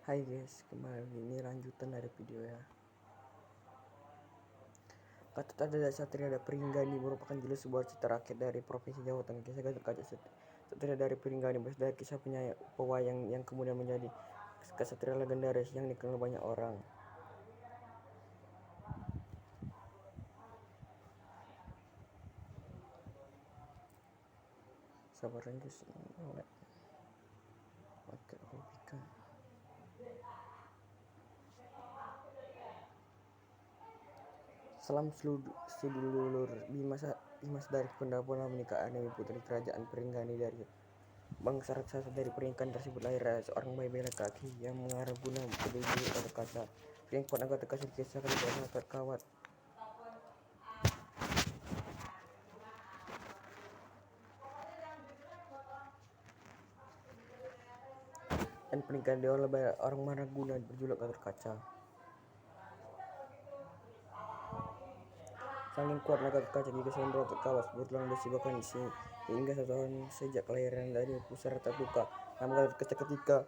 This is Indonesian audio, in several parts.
Hai guys, kembali ini lanjutan dari video ya. Katut adalah Satria Pringgani merupakan judul sebuah cerita rakyat dari Provinsi Jawa Tengah. Kisah Gatot Satria dari Pringgani berasal dari kisah pewayang yang kemudian menjadi kesatria legendaris yang dikenal banyak orang. Sabaran guys, oke, hobika. Salam sedulur Bimas dari Pendapura menikah Dewi putri kerajaan Pringgani dari bangsa raksasa. Dari pernikahan tersebut lahir seorang bayi bela kaki yang mengarah guna menuju Gatot Kaca. Yang kuat Gatot Kaca dikisahkan oleh Kawat. Dan pernikahan dia oleh orang Maraguna berjuluk Gatot Kaca. Saking kuat Gatot Kaca jika Sandra terkawas bertulang besi bahkan hingga 1 tahun sejak kelahiran dari pusara Tatuka. Nama Gatot Kaca ketika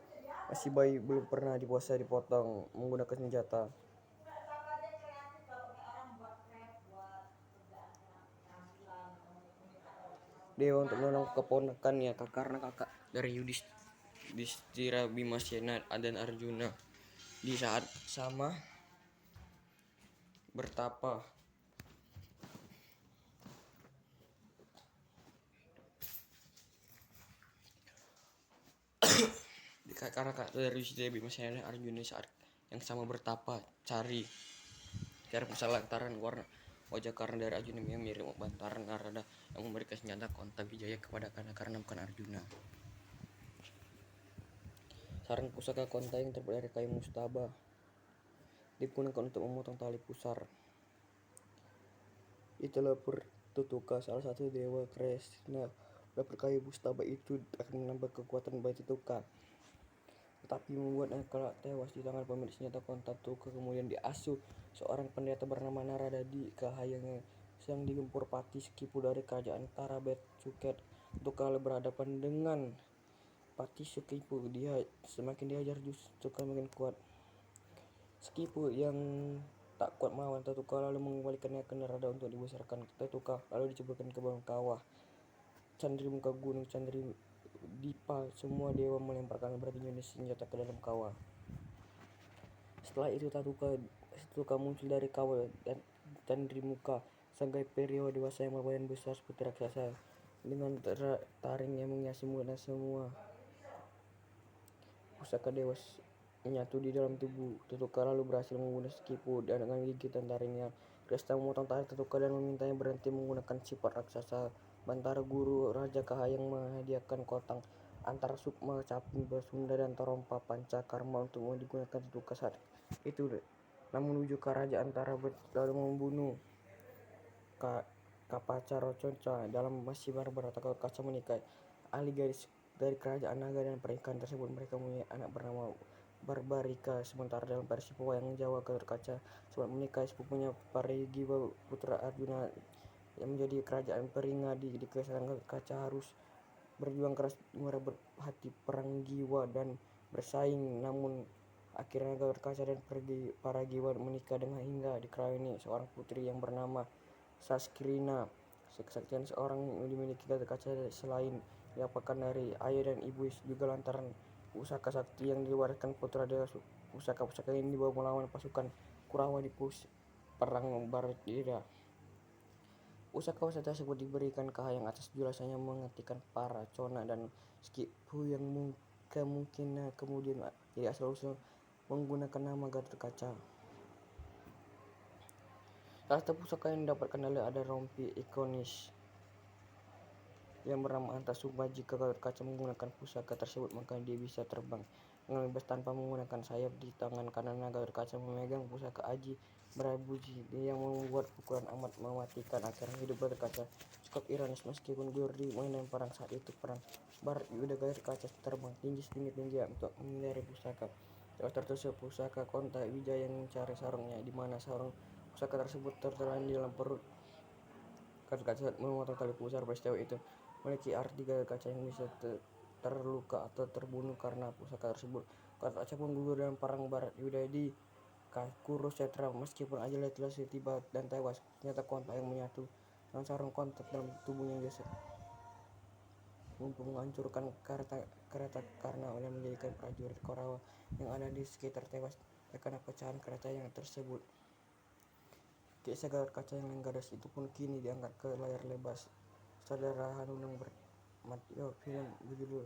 masih bayi belum pernah dipotong menggunakan senjata. Dewa untuk menolong keponakannya karena kakak dari Yudhistira, Bimasena dan Arjuna di saat sama bertapa. Karena kakak dari Yudhistira, Bimasena dan Arjuna di saat yang sama bertapa cari pusaka lantaran warna wajah karena dari Arjuna yang mirip bantaran Narada yang memberikan senjata Konta Wijaya kepada karena bukan Arjuna. Sarang pusaka Konta yang terbuat dari kayu mustaba digunakan untuk memotong tali pusar. Itulah Tutuka, salah satu dewa Kresna. Kayu mustaba itu akan menambah kekuatan Bayi Tutuka, tetapi membuatnya kelak tewas di tangan pemilik senjata Konta. Tutuka kemudian diasuh seorang pendeta bernama Narada di kahayangnya yang digempur Pati Sekipu dari kerajaan Tarabet Suket. Tutuka berhadapan dengan Pati Sekipu. Dia semakin dihajar justru semakin kuat. Sekipu yang tak kuat melawan Tutuka lalu mengembalikannya ke Narada untuk dibesarkan. Tutuka lalu diceburkan ke bawah kawah Candrimuka Gunung Candridipa. Semua dewa melemparkan bertinju senjata ke dalam kawah. Setelah itu Tutuka muncul dari kawah dan Candrimuka sebagai periode dewasa yang berbadan besar seperti raksasa dengan taring yang menghiasi mulutnya. Semua pusaka dewa menyatu di dalam tubuh Tutuka lalu berhasil membunuh Sekipu dan dengan gigitan taringnya. Krishna memotong tarik Tutuka dan memintanya berhenti menggunakan sifat raksasa. Bantara Guru Raja Kahayang menghadiahkan kotang antara Sukma, Caping, Basunda dan Torompa Pancakarma untuk digunakan Tutuka saat itu. Namun menuju ke Kerajaan Tarabet lalu membunuh Kapaca Roconca. Dalam masih barbar Gatot Kaca menikahi ahli gadis dari kerajaan naga dan pernikahan tersebut mereka mempunyai anak bernama Barbarika. Sementara dalam versi pewayang Jawa Gatot Kaca sempat menikahi sepupunya Parigiwa putra Arjuna yang menjadi kerajaan Peringadi. Di kesaksian Gatot Kaca harus berjuang keras merebut hati Paranggiwa dan bersaing, namun akhirnya Gatot Kaca dan Paragiwa menikah dengan hingga dikaruniai seorang putri yang bernama Saskirina. Kesaktian seorang dimiliki Gatot Kaca selain diapakan dari ayah dan ibu juga lantaran pusaka sakti yang diwariskan putra dewa. Pusaka ini dibawa melawan pasukan Kurawa di perang Baratira. Pusaka tersebut diberikan Kahayang atas jelasannya menghentikan para Cona dan Sekipu yang kemungkinan kemudian jadi asal-usul menggunakan nama Gatot Kaca. Salah satu pusaka yang didapatkan ada rompi ikonis yang bernama Antasuma. Jika Gatot Kaca menggunakan pusaka tersebut maka dia bisa terbang dengan bebas tanpa menggunakan sayap. Di tangan kanannya Gatot Kaca memegang pusaka Aji Barabuji yang membuat pukulan amat mematikan. Akhirnya hidup Gatot Kaca cukup ironis meskipun gugur di medan perang saat itu. Perang Barat Yuda Gatot Kaca terbang tinggi untuk menghindari pusaka. Tertusuk pusaka Konta Wijaya yang mencari sarungnya, di mana sarung pusaka tersebut tertelan di dalam perut Gatot Kaca memotong tali pusar. Peristiwa itu memiliki arti Gatot Kaca yang bisa terluka atau terbunuh karena pusaka tersebut Gatot Kaca pun gugur dalam perang Barat Yudadi Kurusetra. Meskipun Ajala telah tiba dan tewas, ternyata kontak yang menyatu dengan sarung kontak dalam tubuhnya biasa mampu menghancurkan kereta karena oleh menjadikan prajurit Korawa yang ada di sekitar tewas terkena pecahan kereta yang tersebut. Kisah Gatot Kaca yang gadas itu pun kini diangkat ke layar lebar. Saudara Hanunung film berjudul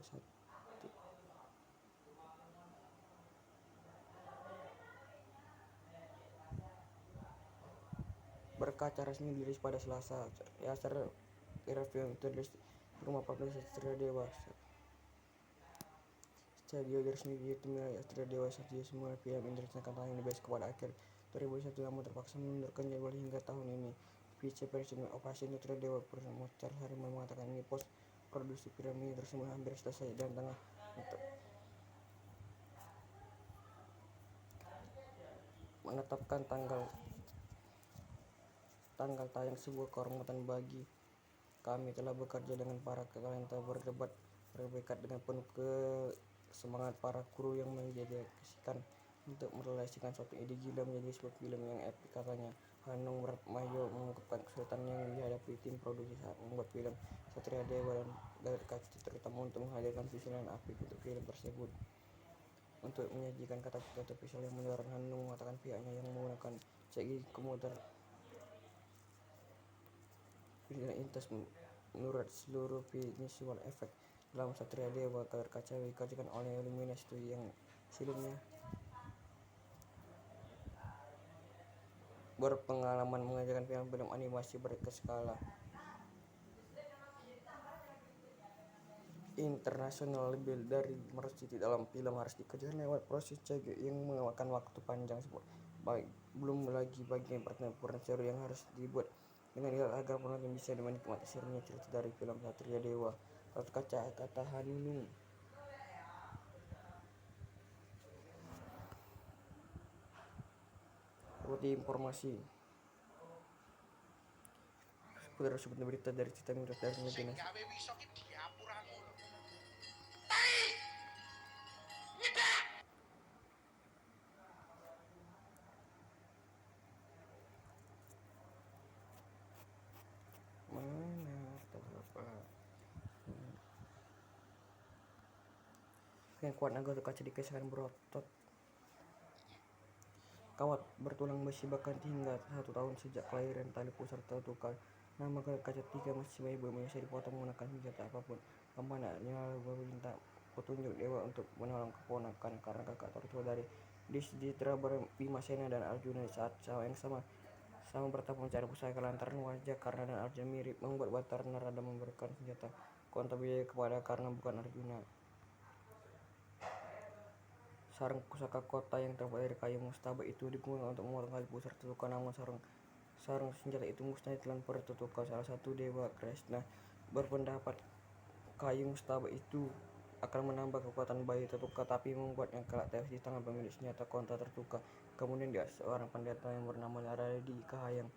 berkaca resmi dirilis pada Selasa. Yasser film tertulis rumah publikasi Satria Dewa. Studio resmi ditemui Satria Dewa Studio semua film Indonesia akan tayang di bioskop pada akhir 2021 namun terpaksa menundurkan jadwal hingga tahun ini. Vice-President Operasi Satria Dewa Purnomocar Harimau mengatakan ini pos produksi film ini tersebut hampir selesai dan tengah untuk menetapkan tanggal tayang sebuah kehormatan bagi kami telah bekerja dengan para talenta berdebat dengan penuh semangat para kru yang menjadikan untuk merealisasikan suatu ide gila menjadi sebuah film yang epik, katanya. Hanung Bratmajo mengungkapkan kesulitan yang dihadapi tim produksi saat membuat film Satria Dewa dan Gatot Kaca, terutama untuk menghadirkan visual yang apik untuk film tersebut. Untuk menyajikan kata-kata visual yang modern, Hanung mengatakan pihaknya yang menggunakan CGI komputer visual intas menurut seluruh visual effect dalam Satria Dewa Gatot Kaca dikerjakan oleh Luminous Studio yang sebelumnya berpengalaman mengerjakan film-film animasi berskala internasional. Lebih dari 500 titik dalam film harus dikerjakan lewat proses CGI yang memakan waktu panjang, belum lagi bagian pertempuran seru yang harus dibuat dengan ideal agar penonton bisa menikmati serunya cerita dari film Satria Dewa Gatot Kaca, kata Hanunung. Seperti informasi seputar sebuah berita dari cerita mitos dari legenda mana terdapat yang kuat Gatot Kaca dikisahkan berotot kawat bertulang besi bahkan hingga 1 tahun sejak kelahiran tali pusar tertukar. Nama Gatot Kaca 3 masih belum bisa dipotong menggunakan senjata apapun. Kemananya lalu meminta petunjuk dewa untuk menolong keponakan karena kakak tertua dari Disditra Bhimasena dan Arjuna saat yang sama bertapa mencari pusaka lantaran wajah Karna dan Arjuna mirip, membuat Batar Narada memberikan senjata Kontabaya kepada Karna bukan Arjuna. Sarung pusaka kota yang terbuat dari kayu mustaba itu digunakan untuk memotong tali pusar tertukar, namun sarung senjata itu musnah ditelan tertukar. Salah satu dewa Krishna berpendapat kayu mustaba itu akan menambah kekuatan bayi tertukar tapi membuatnya kelak tewas di tangan pemilik senjata konta tertukar. Kemudian dia seorang pendeta yang bernama Naradi Kahayang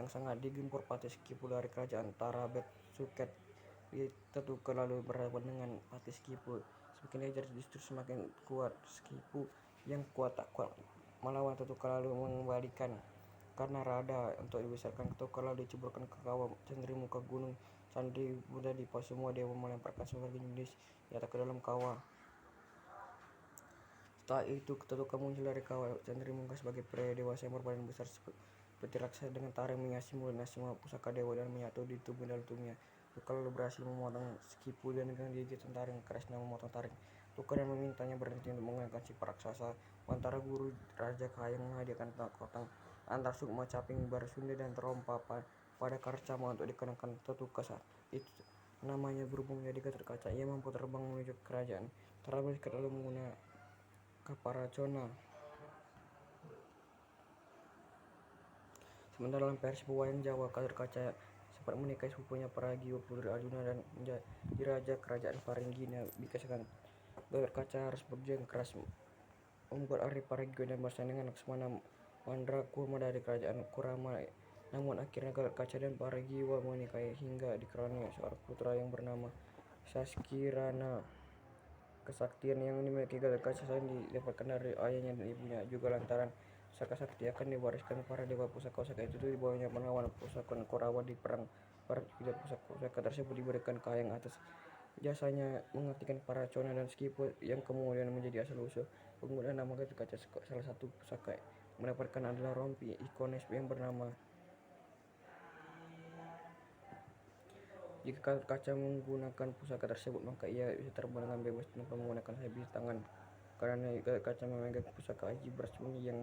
yang sangat digempur Patih Skipu dari kerajaan Tarabet Suket tertukar lalu berhadapan dengan Patih Skipu. Semakin diajar justru semakin kuat. Skipu yang kuat tak kuat melawan tertukar lalu mengembalikan karena rada untuk dibesarkan tertukar lalu diceburkan ke kawah Cendrimuka Gunung Candi Buddha di pos. Semua dewa melemparkan sebagai jenis di atas ke dalam kawah. Setelah itu tertukar muncul dari kawah Cendrimuka sebagai pria dewasa yang berbadan besar seperti raksasa dengan taring menghiasi mulutnya. Semua pusaka dewa dan menyatu di tubuh dalam tubuhnya. Tukar lalu berhasil memotong Skipu dan dengan gigitan taring Krishna memotong taring Tukar dan memintanya berhenti untuk menggunakan sifat raksasa. Antara guru Raja Kahayang menghadiahkan tentang antar sukma caping bersunda dan terompa pada Karcama untuk dikenakan tertukar saat itu namanya berubah menjadi Gatot Kaca. Ia mampu terbang menuju kerajaan Tarabel lalu menggunakan Kaparacona. Sementara dalam versi pewayang Jawa, Gatot Kaca sempat menikahi sepupunya Paragiwa Putri Arjuna dan menjadi raja kerajaan Paringgina. Dikisahkan Gatot Kaca harus berjuang keras membuat Ari Paragiwa dan bersaing dengan Laksmana Mandrakurma dari kerajaan Kurama. Namun akhirnya Gatot Kaca dan Paragiwa menikahi hingga dikaruniai seorang putra yang bernama Saskirana. Kesaktian yang dimiliki Gatot Kaca selain didapatkan dari ayahnya dan ibunya, juga lantaran pusaka sakti akan diwariskan para dewa pusaka-pusaka itu di bawahnya melawan pusaka Korawa di perang barat. Juga pusaka-pusaka tersebut diberikan ke Hayang atas jasanya menghentikan para Chona dan Skipo yang kemudian menjadi asal usul penggunaan nama Gatot Kaca. Salah satu pusaka mendapatkan adalah rompi ikonis yang bernama. Jika Gatot Kaca menggunakan pusaka tersebut, maka ia bisa terbang dengan bebas tanpa menggunakan habis tangan. Karena Gatot Kaca memegang pusaka aji bersembunyi yang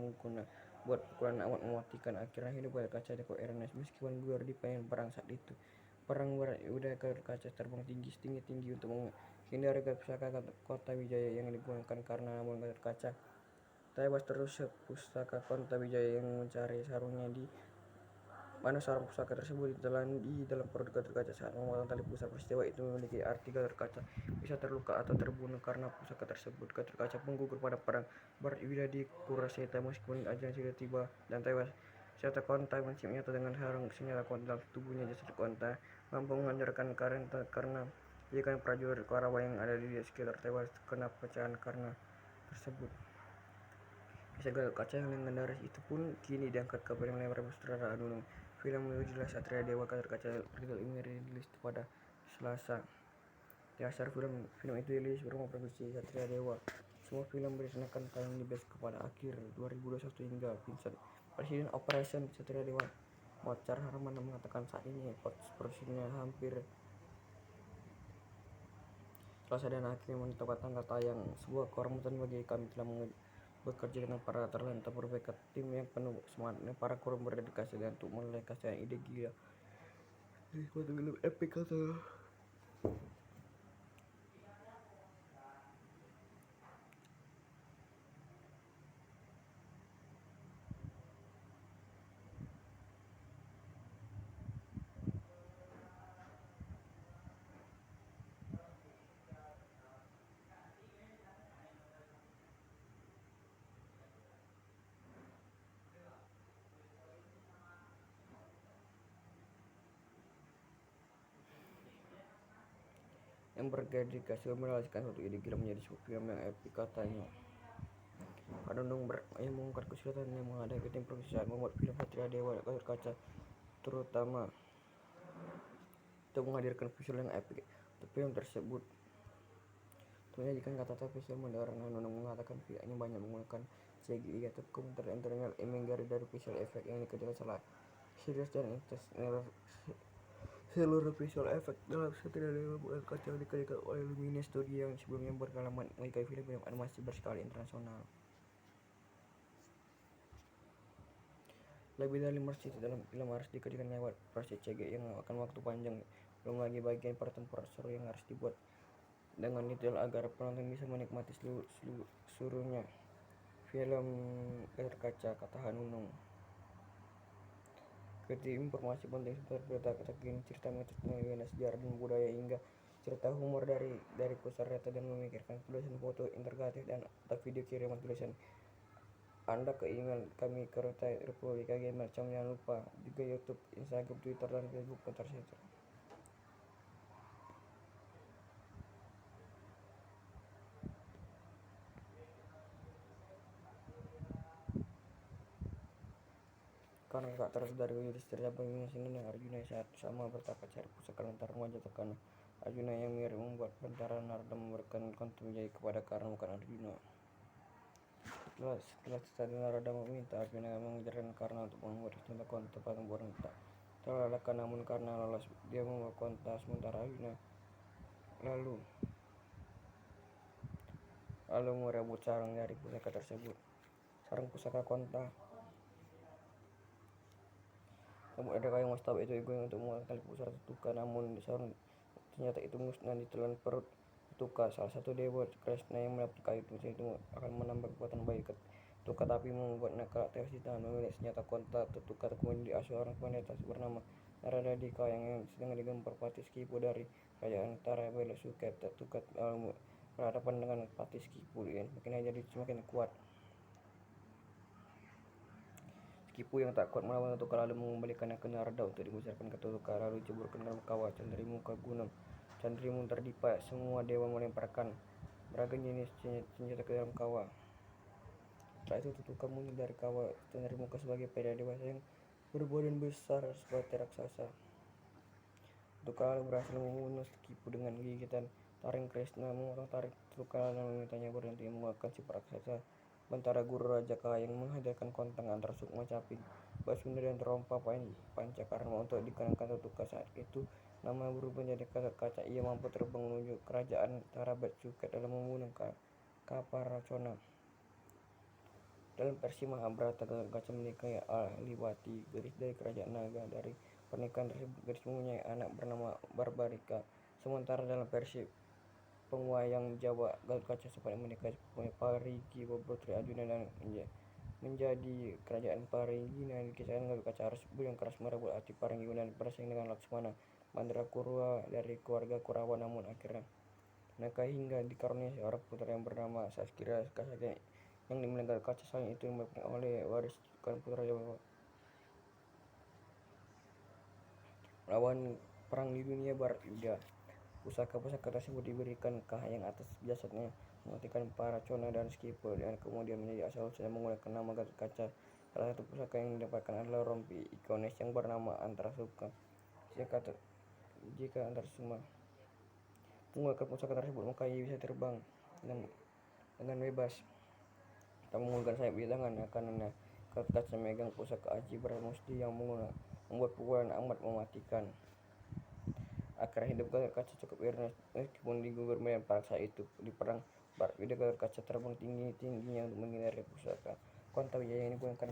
buat pukulan amat mematikan. Akhirnya hidup Gatot Kaca di Ernest meskipun gugur di perang saat itu. Perang berat udah Gatot Kaca terbang tinggi untuk menghindari pusaka Kota Wijaya yang digunakan karena namun Gatot Kaca tewas terus pusaka Kota Wijaya yang mencari sarungnya di mana sarung pusaka tersebut ditelan di dalam perut Gatot Kaca saat memotong tali pusaka. Peristiwa itu memiliki arti Gatot Kaca bisa terluka atau terbunuh karena pusaka tersebut. Gatot Kaca pun gugur pada perang barat Widya di Kuraseta meskipun ajalnya sudah tiba dan tewas. Senjata Konta masih menyatu dengan sarung senjata Konta dalam tubuhnya. Jasad Konta mampu menghancurkan karena jika prajurit Korawa yang ada di sekitar tewas kena pecahan karena tersebut. Kisah Gatot Kaca yang legendaris itu pun kini diangkat ke film lebar bersutradara Nunung. Film Wujudlah Satria Dewa Gatot Kaca ini rilis pada Selasa. Dasar film itu rilis bersama produksi Satria Dewa. Semua film direncanakan tayang di bioskop pada akhir 2021 hingga Vincent. Presiden Operation Satria Dewa Mochar Harmana mengatakan saat ini produksinya hampir selesai dan akhirnya menetapkan tanggal tayang. Sebuah kehormatan bagi kami telah bekerja dengan para talenta berbakat, tim yang penuh semangat dan para kru berdedikasi untuk merealisasikan ide gila dari suatu film epic kata. Yang berdedikasi merealisasikan suatu ide gila menjadi sebuah film yang epic katanya. Nunung yang mengungkap kesulitan yang menghadapi tim produksi saat membuat film Satria Dewa Gatot Kaca, terutama untuk menghadirkan visual yang epic untuk film tersebut. Untuk menyajikan kata visual modern, Nunung mengatakan pihaknya banyak menggunakan CGI atau komputer internal imagery dari visual effect yang dikerjakan salah serius dan seluruh visual effect dalam Satria Dewa Gatot Kaca dikerjakan oleh Luminous Studio yang sebelumnya berpengalaman mengikat film-film animasi berskala internasional. Lebih dari 500 titik dalam film harus dikerjakan lewat proses CGI yang akan waktu panjang, belum lagi bagian pertempuran seru yang harus dibuat dengan detail agar penonton bisa menikmati seluruhnya film Gatot Kaca, kata Hanunung. Ketika informasi penting seperti berita kini cerita metode sejarah dan budaya hingga cerita humor dari pusat data dan memikirkan tulisan foto integratif dan atau video kiriman tulisan Anda ke email kami ke Republika Gamer. Jangan lupa juga YouTube, Instagram, Twitter, dan Facebook tersedia. Karena tak terus dari cerita pemimpin Sindu dan Arjuna saat sama bertapa cari pusaka lantaran wajah tekan Arjuna yang mirip membuat Bantara Narada memberikan kontum menjadi kepada Karna bukan Arjuna. Setelah tadi Narada meminta Arjuna mengejarkan Karna untuk membuat senjata konta pertempuran tak terlalakkan, namun karena lolos dia membawa konta sementara Arjuna lalu merebut sarang dari pusaka tersebut. Sarang pusaka konta namun ada kayu mustahil itu digunakan untuk mengeluarkan tali pusaka Tuka, namun sarung senjata itu musnah ditelan perut Tuka. Salah satu dewa Krishna yang mendapat kayu itu akan menambah kekuatan bagi Tuka, tapi membuat nakal tewas di tangan pemilik senjata konta Tuka. Kemudian diasuh orang pendeta bernama Narada Dika yang sedang digempur Patih Skipu dari kerajaan Tara Bela Suket. Tuka berhadapan dengan Patih Skipu yang makin jadi semakin kuat. Skipu yang tak kuat melawan Tuka lalu mengembalikannya ke Narada untuk dibesarkan ke Tuka, lalu diceburkan dalam kawah Candrimuka gunung Candrimun terdipa. Semua dewa melemparkan beragam jenis senjata ke dalam kawah. Setelah itu Tutuka muncul dari kawah dan dari muka sebagai pria dewasa yang berbadan besar seperti raksasa. Tutuka berhasil membunuh Kipu dengan gigitan taring. Krishna memotong taring Tutuka dan memintanya berhenti mengeluarkan sifat raksasa. Bantara Guru Raja Kaya yang menghadirkan kontang antara Sukma Caping, Basunda dan Trompa Pancakarma untuk dikenakan Tutuka. Saat itu nama berubah menjadi Gatot Kaca. Ia mampu terbang menuju kerajaan Tarabat Suket dalam membunuh Kaparacona. Dalam versi Mahabharata, Gatot Kaca menikahi Aliwati, gadis dari kerajaan Naga. Dari pernikahan tersebut, gadis mempunyai anak bernama Barbarika. Sementara dalam versi pengwayang Jawa, Gatot Kaca sempat menikahi sepupunya Parigi, Putri Arjuna, dan menjadi kerajaan Parigi. Nah, kisahkan Gatot Kaca harus yang keras merebut hati Parigi dan bersaing dengan Laksmana, Mandra Kurwa dari keluarga Kurawa, namun akhirnya menikah hingga dikaruniai seorang putra yang bernama Saskira. Kasatnya yang dimiliki Gatot Kaca selain itu dimainkan oleh wariskan putra Jawa. Melawan perang di dunia barat Yuda, pusaka-pusaka tersebut diberikan Kahayang atas jasadnya, mematikan para Cona dan Skipo, dan kemudian menjadi asal-usulnya menggunakan nama Gatot Kaca. Salah satu pusaka yang didapatkan adalah rompi ikonis yang bernama Antarasuka. Jika Antarsuma menggunakan pusaka tersebut, maka ia bisa terbang dengan bebas tak menggunakan sayap di tangan. Karena Gatot Kaca memegang pusaka Aji Baramusti yang membuat pukulan amat mematikan. Akhirnya hidup Gatot Kaca cukup ironis meskipun digugur medan perang saat itu. Di perang barat Yuda, Gatot Kaca terbang tinggi-tingginya untuk menghindari pusaka Kontawiyaya yang digunakan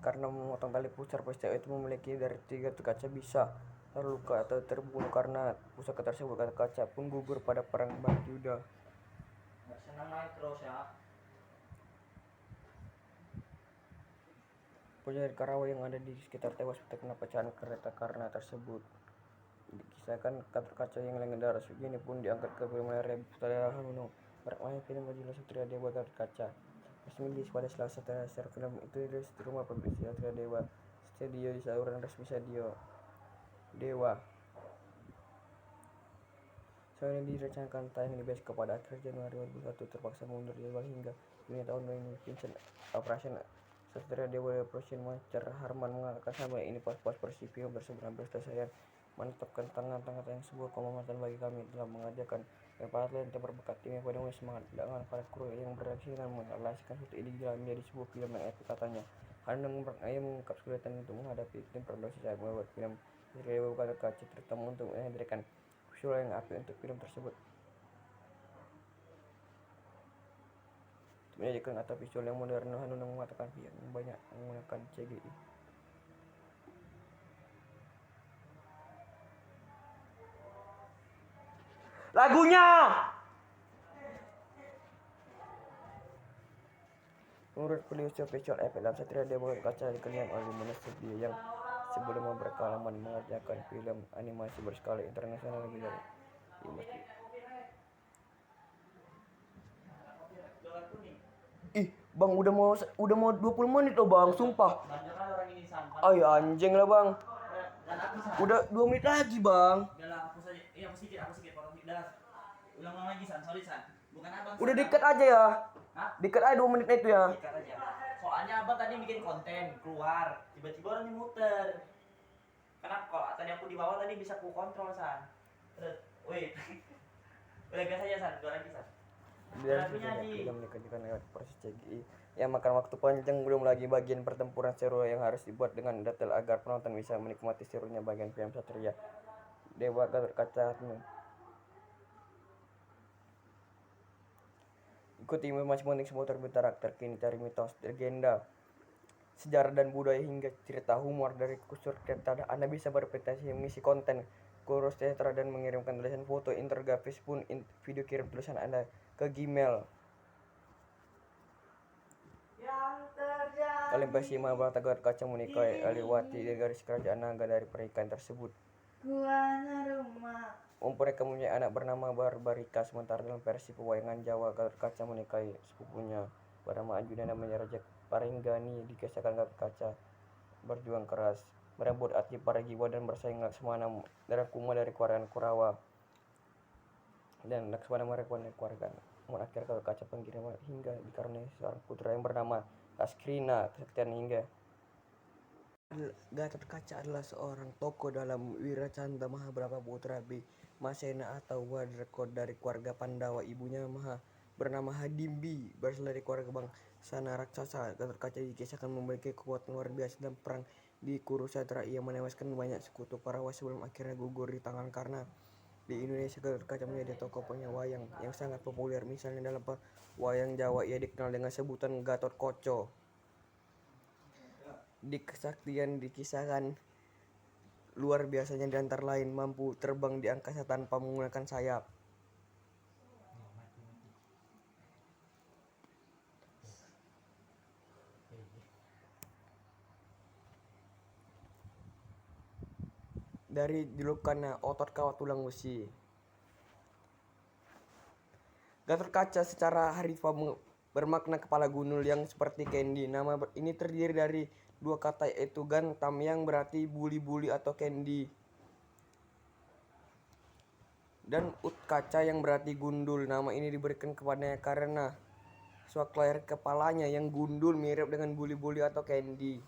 karena memotong tali pusar. Peristiwa itu memiliki dari Gatot Kaca bisa terluka atau terbunuh karena pusaka tersebut. Gatot Kaca pun gugur pada perang barat Yuda. Penjaga Karawa yang ada di sekitar tewas terkena pecahan kereta karena tersebut. Dikisahkan Gatot Kaca yang legendaris begini pun diangkat ke film layar sutradara Hanunong. Bermain film berjudul Satria Dewa Gatot Kaca. Resmi rilis pada Selasa. Teaser film itu dirilis di rumah produksi Satria Dewa Studio di saluran resmi Sadio Dewa. Selain direncanakan tayang di bioskop pada akhir Januari 2021, terpaksa mundur jadwal hingga Juni tahun ini. Vincent Operation Satria Dewa Production Manager Harman mengatakan sampai ini pas-pas versi film tersebut hampir selesai dan menetapkan tangan-tangan yang sebuah kehormatan bagi kami telah mengajarkan para talent yang berbakat. Timnya pada semangat dengan para kru yang bereaksi dengan mengalahkan suatu ide gila menjadi sebuah film yang epik, katanya. Hanung mengungkap kesulitan untuk menghadapi tim produksi saat membuat film Satria Dewa Gatot Kaca, terutama untuk menghadirkan visual yang apik untuk film tersebut. Untuk menyajikan atau visual yang modern, Hanung mengatakan pihak yang banyak menggunakan CGI. Lagunya! Menurut beliau, visual efek dalam Satria Dewa Gatot Kaca dikerjakan oleh Luminous Studio yang sebelumnya berpengalaman mengerjakan film animasi berskala internasional lebih dari 5. Ih, Bang, udah mau 20 menit loh, Bang, sumpah. Ayo anjing lah, Bang. Udah 2 menit lagi, Bang. Ulang lagi, San. Sorry, San. Bukan abang. Udah dekat aja ya. Hah? Dekat aja 2 menit itu ya. Dekat aja. Soalnya abang tadi bikin konten keluar, tiba-tiba orang muter. Karena kalau tadi aku di bawah tadi bisa ku kontrol, San. Terus, wait. Udah biasa aja, San. 2 lagi, San. Film dikerjakan lewat proses CGI yang makan waktu panjang, belum lagi bagian pertempuran seru yang harus dibuat dengan detail agar penonton bisa menikmati serunya bagian film Satria Dewa Gatot Kaca. Ikuti informasi penting seputar berita terkini dari mitos, legenda, sejarah dan budaya hingga cerita humor dari kusur cerita. Anda bisa berpretensasi mengisi konten kurus teater dan mengirimkan tulisan foto, intergrafis pun video. Kirim tulisan Anda ke Gmail. Dalam versi Mahabharata, Gatot Kaca menikahi Aliwati dari garis kerajaan Naga. Dari pernikahan tersebut mereka mempunyai anak bernama Barbarika. Sementara dalam versi pewayangan Jawa, Gatot Kaca menikahi sepupunya bernama Arjuna namanya Raja Paringgani. Dikisahkan Gatot Kaca berjuang keras merebut hati para jiwa dan bersaing Laksmana dan Kuma dari keluarga Kurawa. dan kepada mereka keluarga. Namun akhirnya Gatot Kaca pengkiriman hingga dikaruniai seorang putra yang bernama Askrina kesaktian hingga Gatot Kaca adalah seorang tokoh dalam Wiracanda Mahabharata Putra Bhimasena atau Wardroka dari keluarga Pandawa. Ibunya bernama Hadimbi, berasal dari keluarga bangsana raksasa. Gatot Kaca dikisahkan memiliki kekuatan luar biasa dalam perang di Kurukshetra. Ia menewaskan banyak sekutu Kurawa sebelum akhirnya gugur di tangan karena di Indonesia Gatot Kaca menjadi tokoh wayang yang sangat populer. Misalnya dalam wayang Jawa ia dikenal dengan sebutan Gatot Koco. Di kesaktian dikisahkan luar biasanya di antara lain mampu terbang di angkasa tanpa menggunakan sayap. Dari julukannya otot kawat tulang besi. Gatot Kaca secara harfiah bermakna kepala gundul yang seperti candy. Nama ini terdiri dari dua kata yaitu gantam yang berarti buli-buli atau candy dan utkaca yang berarti gundul. Nama ini diberikan kepadanya karena sewaktu lahir kepalanya yang gundul mirip dengan buli-buli atau candy.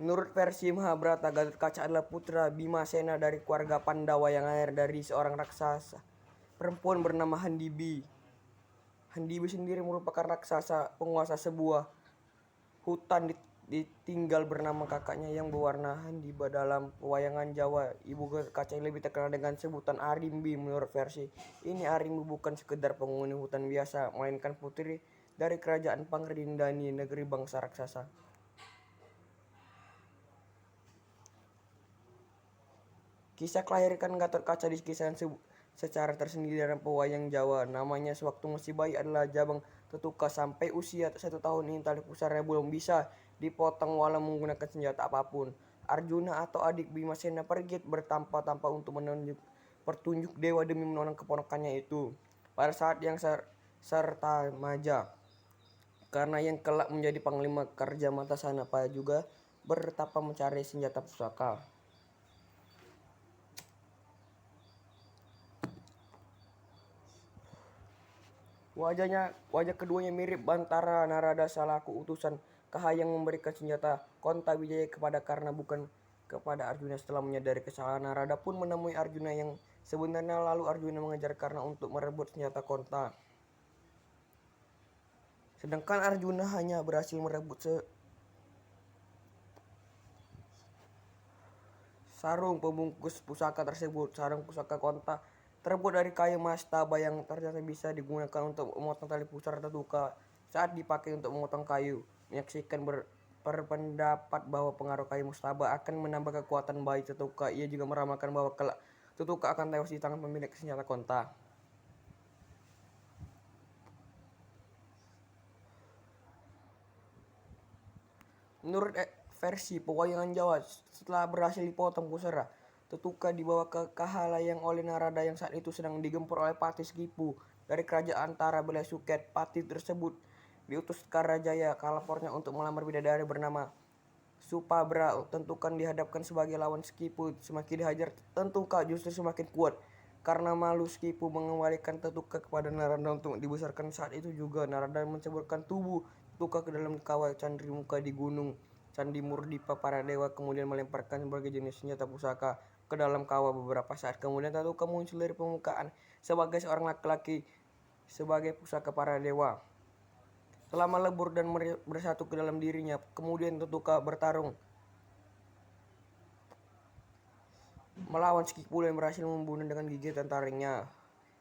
Menurut versi Mahabharata, Gatot Kaca adalah putra Bhimasena dari keluarga Pandawa yang lahir dari seorang raksasa perempuan bernama Handibi. Handibi sendiri merupakan raksasa penguasa sebuah hutan ditinggal bersama kakaknya yang berwarna Handiba. Dalam pewayangan Jawa, ibu Gatot Kaca lebih terkenal dengan sebutan Arimbi. Menurut versi ini, Arimbi bukan sekedar penghuni hutan biasa, melainkan putri dari kerajaan Pangrindani, negeri bangsa raksasa. Kisah kelahiran Gatot Kaca dikisahkan secara tersendiri dalam pewayang Jawa. Namanya sewaktu masih bayi adalah Jabang Tetuka. Sampai usia 1 tahun ini tali pusarnya belum bisa dipotong walau menggunakan senjata apapun. Arjuna atau adik Bhimasena pergi bertanpa-tanpa untuk menunjuk pertunjuk dewa demi menolong keponakannya itu. Pada saat yang serta maja, karena yang kelak menjadi panglima kerja Matasana juga bertapa mencari senjata pusaka. Wajah keduanya mirip antara Narada selaku utusan Kahayang memberikan senjata Konta Wijaya kepada Karna bukan kepada Arjuna. Setelah menyadari kesalahan, Narada pun menemui Arjuna yang sebenarnya, lalu Arjuna mengejar Karna untuk merebut senjata Konta. Sedangkan Arjuna hanya berhasil merebut sarung pembungkus pusaka tersebut. Sarung pusaka Konta terbuat dari kayu mastaba yang ternyata bisa digunakan untuk memotong tali pusar Tetuka saat dipakai untuk memotong kayu. Menyaksikan berpendapat bahwa pengaruh kayu mastaba akan menambah kekuatan bayi Tetuka. Ia juga meramalkan bahwa kelak Tetuka akan tewas di tangan pemilik senjata Konta. Menurut versi pewayangan Jawa, setelah berhasil dipotong pusara Tetuka dibawa ke Kahalayang oleh Narada yang saat itu sedang digempur oleh Patih Skipu dari kerajaan Tara Bela Suket. Patih tersebut diutus Karajaya Kalapornya untuk melamar bidadari bernama Supabra. Tentukan dihadapkan sebagai lawan Skipu. Semakin dihajar, Tentuka justru semakin kuat. Karena malu, Skipu mengembalikan Tetuka kepada Narada untuk dibesarkan. Saat itu juga Narada menceburkan tubuh Tetuka ke dalam kawah Candrimuka di gunung Candi Murdipa para dewa, kemudian melemparkan berbagai jenis senjata pusaka ke dalam kawah. Beberapa saat kemudian Tetuka muncul dari permukaan sebagai seorang laki-laki sebagai pusaka para dewa. Selama lebur dan bersatu ke dalam dirinya, kemudian Tetuka bertarung melawan Skipu dan berhasil membunuh dengan gigitan taringnya.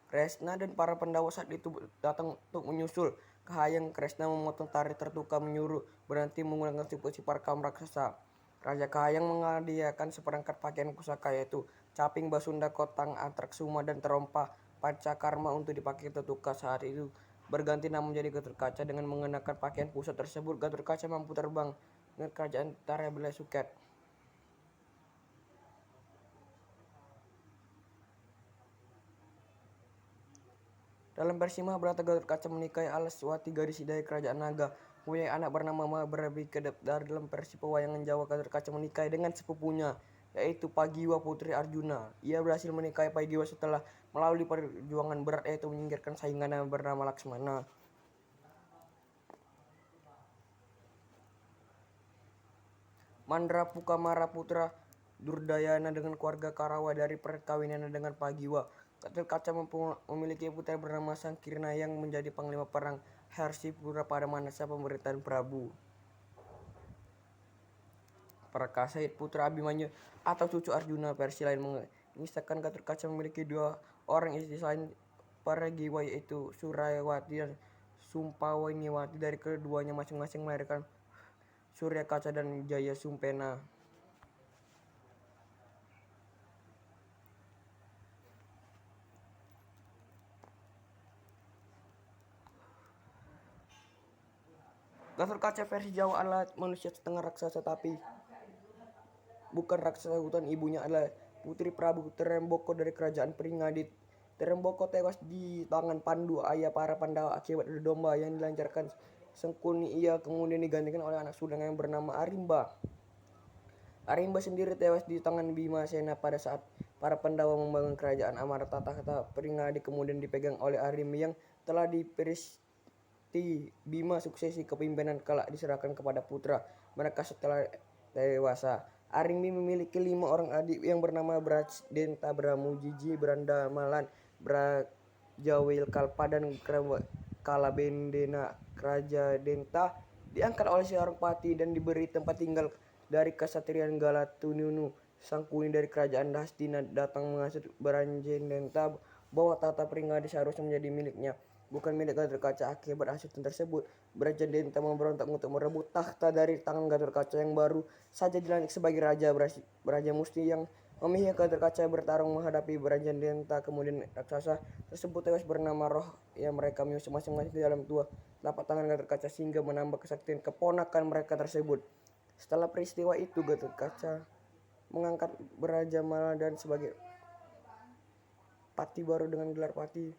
Kresna dan para Pandawa saat itu datang untuk menyusul Kahayang. Kresna memotong taring Tetuka, menyuruh berhenti menggunakan sifat kaum raksasa. Raja Kahayang menghadiahkan seperangkat pakaian pusaka yaitu caping Basunda, kotang Antraksuma dan terompa Pancakarma untuk dipakai Tetuka. Saat itu berganti nama menjadi Gatot Kaca. Dengan mengenakan pakaian pusat tersebut, Gatot Kaca mampu terbang dengan kerajaan Tara Bela Suket. Dalam versi Mahabharata, Gatot Kaca menikahi Alaswati, gadis dari kerajaan Naga, punya anak bernama Mahabharata. Dalam versi pewayangan Jawa, Gatot Kaca menikahi dengan sepupunya yaitu Pagiwa putri Arjuna. Ia berhasil menikahi Pagiwa setelah melalui perjuangan berat, yaitu menyingkirkan saingannya bernama Laksmana. Mandrapuka Mara putra Durdayana dengan keluarga Karawa dari perkawinannya dengan Pagiwa. Gatot-Kaca memiliki putra bernama Sangkirna yang menjadi panglima perang Harsipura pada masa pemerintahan Prabu. Prakasait putra Abimanyu atau cucu Arjuna. Versi lain mengisahkan Gatot-Kaca memiliki 2 orang istri selain Paragiwa, yaitu Suryawati dan Sumpawaniwati. Dari keduanya masing-masing melahirkan Suryakaca dan Jaya Sumpena. Gatot-Kaca versi Jawa adalah manusia setengah raksasa, tapi bukan raksasa hutan. Ibunya adalah Putri Prabu Tremboko dari kerajaan Pringadit. Tremboko tewas di tangan Pandu, ayah para Pandawa, akibat adu domba yang dilancarkan Sengkuni. Ia kemudian digantikan oleh anak sulungnya yang bernama Arimba. Arimba sendiri tewas di tangan Bimasena pada saat para Pandawa membangun kerajaan Amarta. Tahta Pringadit kemudian dipegang oleh Arimba yang telah diperisti Bima. Suksesi kepemimpinan kelak diserahkan kepada putra mereka setelah dewasa. Arimbi memiliki 5 orang adik yang bernama Brajadenta, Bramujiji, Brandamalan, Brajawil, Kalpa, dan Kalabendena. Brajadenta diangkat oleh seorang pati dan diberi tempat tinggal dari kesatrian Galatununu. Sangkuni dari kerajaan Hastina datang menghasut Brajadenta bahwa tahta Pringadit seharusnya menjadi miliknya, bukan milik Gatot-Kaca. Akibat hasutan tersebut, Brajadenta memberontak untuk merebut tahta dari tangan Gatot-Kaca yang baru saja dilantik sebagai raja. Brajamusti yang memihak Gatot-Kaca bertarung menghadapi Brajadenta. Kemudian raksasa tersebut tewas bernama Roh yang mereka menusuk masing-masing di dalam telapak tangan Gatot-Kaca sehingga menambah kesaktian keponakan mereka tersebut. Setelah peristiwa itu, Gatot-Kaca mengangkat Brajamalan sebagai pati baru dengan gelar Pati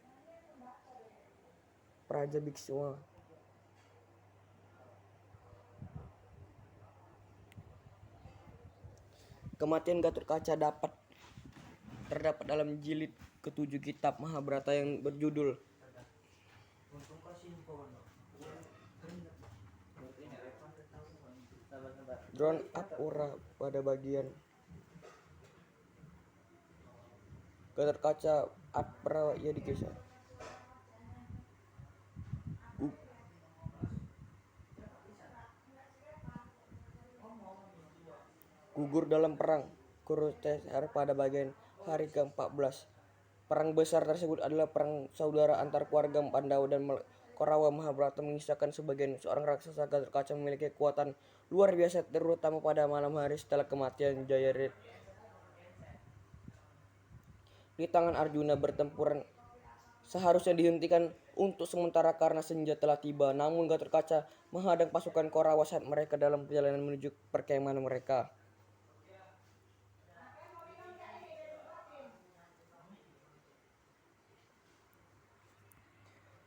Praja Biksuwa. Kematian Gatot-Kaca terdapat dalam jilid ke-7 kitab Mahabharata yang berjudul Drawn Up Ura. Pada bagian Gatot-Kaca Atpara ia dikisah gugur dalam perang Kurukshetra pada bagian hari ke-14. Perang besar tersebut adalah perang saudara antar keluarga Pandawa dan Korawa. Mahabharata mengisahkan seorang raksasa Gatot-Kaca memiliki kekuatan luar biasa, terutama pada malam hari setelah kematian Jayadrata. Di tangan Arjuna, bertempuran seharusnya dihentikan untuk sementara karena senja telah tiba. Namun Gatot-Kaca menghadang pasukan Korawa saat mereka dalam perjalanan menuju perkemahan mereka.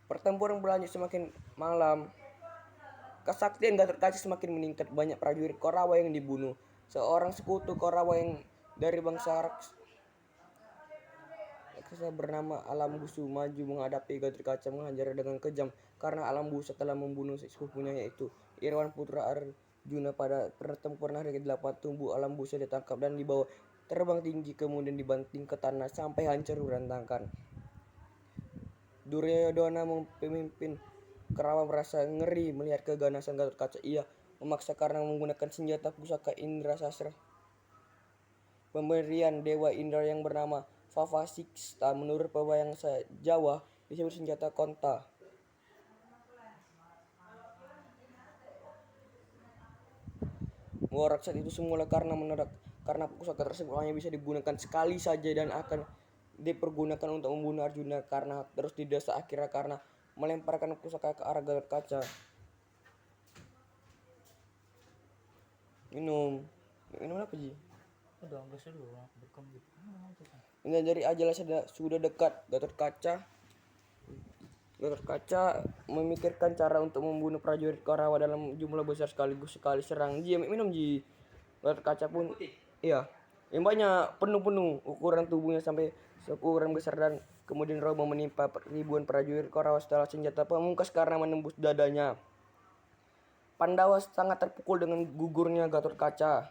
Pertempuran berlanjut semakin malam. Kesaktian Gatot-Kaca semakin meningkat. Banyak prajurit Korawa yang dibunuh. Seorang sekutu Korawa yang dari bangsa raksasa bernama Alambusu maju menghadapi Gatot-Kaca, menghajar dengan kejam karena Alambusu telah membunuh sepupunya yaitu Irwan putra Arjuna. Pada pertempuran hari ke-8, tubuh Alambusu ditangkap dan dibawa terbang tinggi, kemudian dibanting ke tanah sampai hancur berantakan. Duryodhana pemimpin Kurawa merasa ngeri melihat keganasan Gatot-Kaca. Ia memaksa karena menggunakan senjata pusaka Indra Sastra pemberian Dewa Indra yang bernama Vavasiksta. Menurut pebayang Jawa disebut senjata konta. Mengorak saat itu semula karena pusaka tersebut hanya bisa digunakan sekali saja dan akan dipergunakan untuk membunuh Arjuna. Karena terus didesak akhirnya karena melemparkan pusaka ke arah Gatot-Kaca. Minum apa Ji? Udah ambil dulu, bekam gitu. Hingga dari ajalnya sudah dekat. Gatot-Kaca memikirkan cara untuk membunuh prajurit Korawa dalam jumlah besar sekali serang. Ji, minum Ji. Gatot-Kaca pun iya. yang banyak, penuh-penuh, ukuran tubuhnya sampai seukuran besar, dan kemudian Romo menimpa ribuan prajurit Korawa setelah senjata pamungkas karena menembus dadanya. Pandawa sangat terpukul dengan gugurnya Gatotkaca.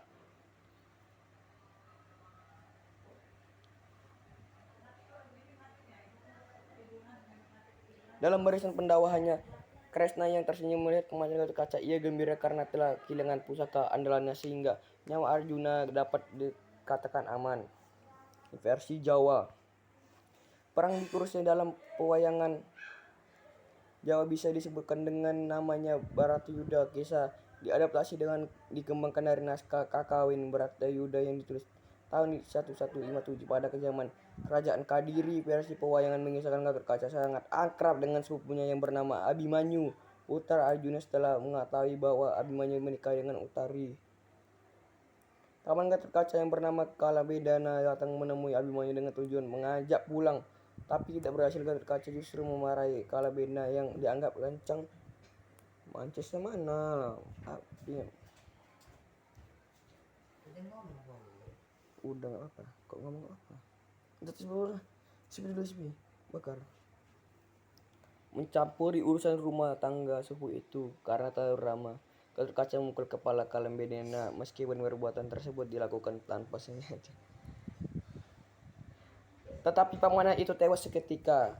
Dalam barisan Pandawa hanya Kresna yang tersenyum melihat kematian Gatotkaca. Ia gembira karena telah kehilangan pusaka andalannya sehingga nyawa Arjuna dapat dikatakan aman. Versi Jawa. Perang di Kurusnya dalam pewayangan Jawa bisa disebutkan dengan namanya Baratayuda. Kisah diadaptasi dengan dikembangkan dari naskah Kakawin Baratayuda yang ditulis tahun 1157 pada zaman Kerajaan Kadiri. Versi pewayangan mengisahkan Gatotkaca sangat akrab dengan sepupunya yang bernama Abimanyu, putra Arjuna. Setelah mengetahui bahwa Abimanyu menikah dengan Utari, paman Gatotkaca yang bernama Kalabedana datang menemui Abimanyu dengan tujuan mengajak pulang. Tapi tidak berhasil. Gatotkaca justru memarahi Kalabedana yang dianggap lancang. Mancisnya mana? Udah nggak apa? Kok ngomong apa? Udah sepi bakar. Mencampuri urusan rumah tangga sepupu itu karena terlalu ramah. Gatotkaca memukul kepala Kalabedana meskipun perbuatan tersebut dilakukan tanpa sengaja. Tetapi pamannya itu tewas seketika.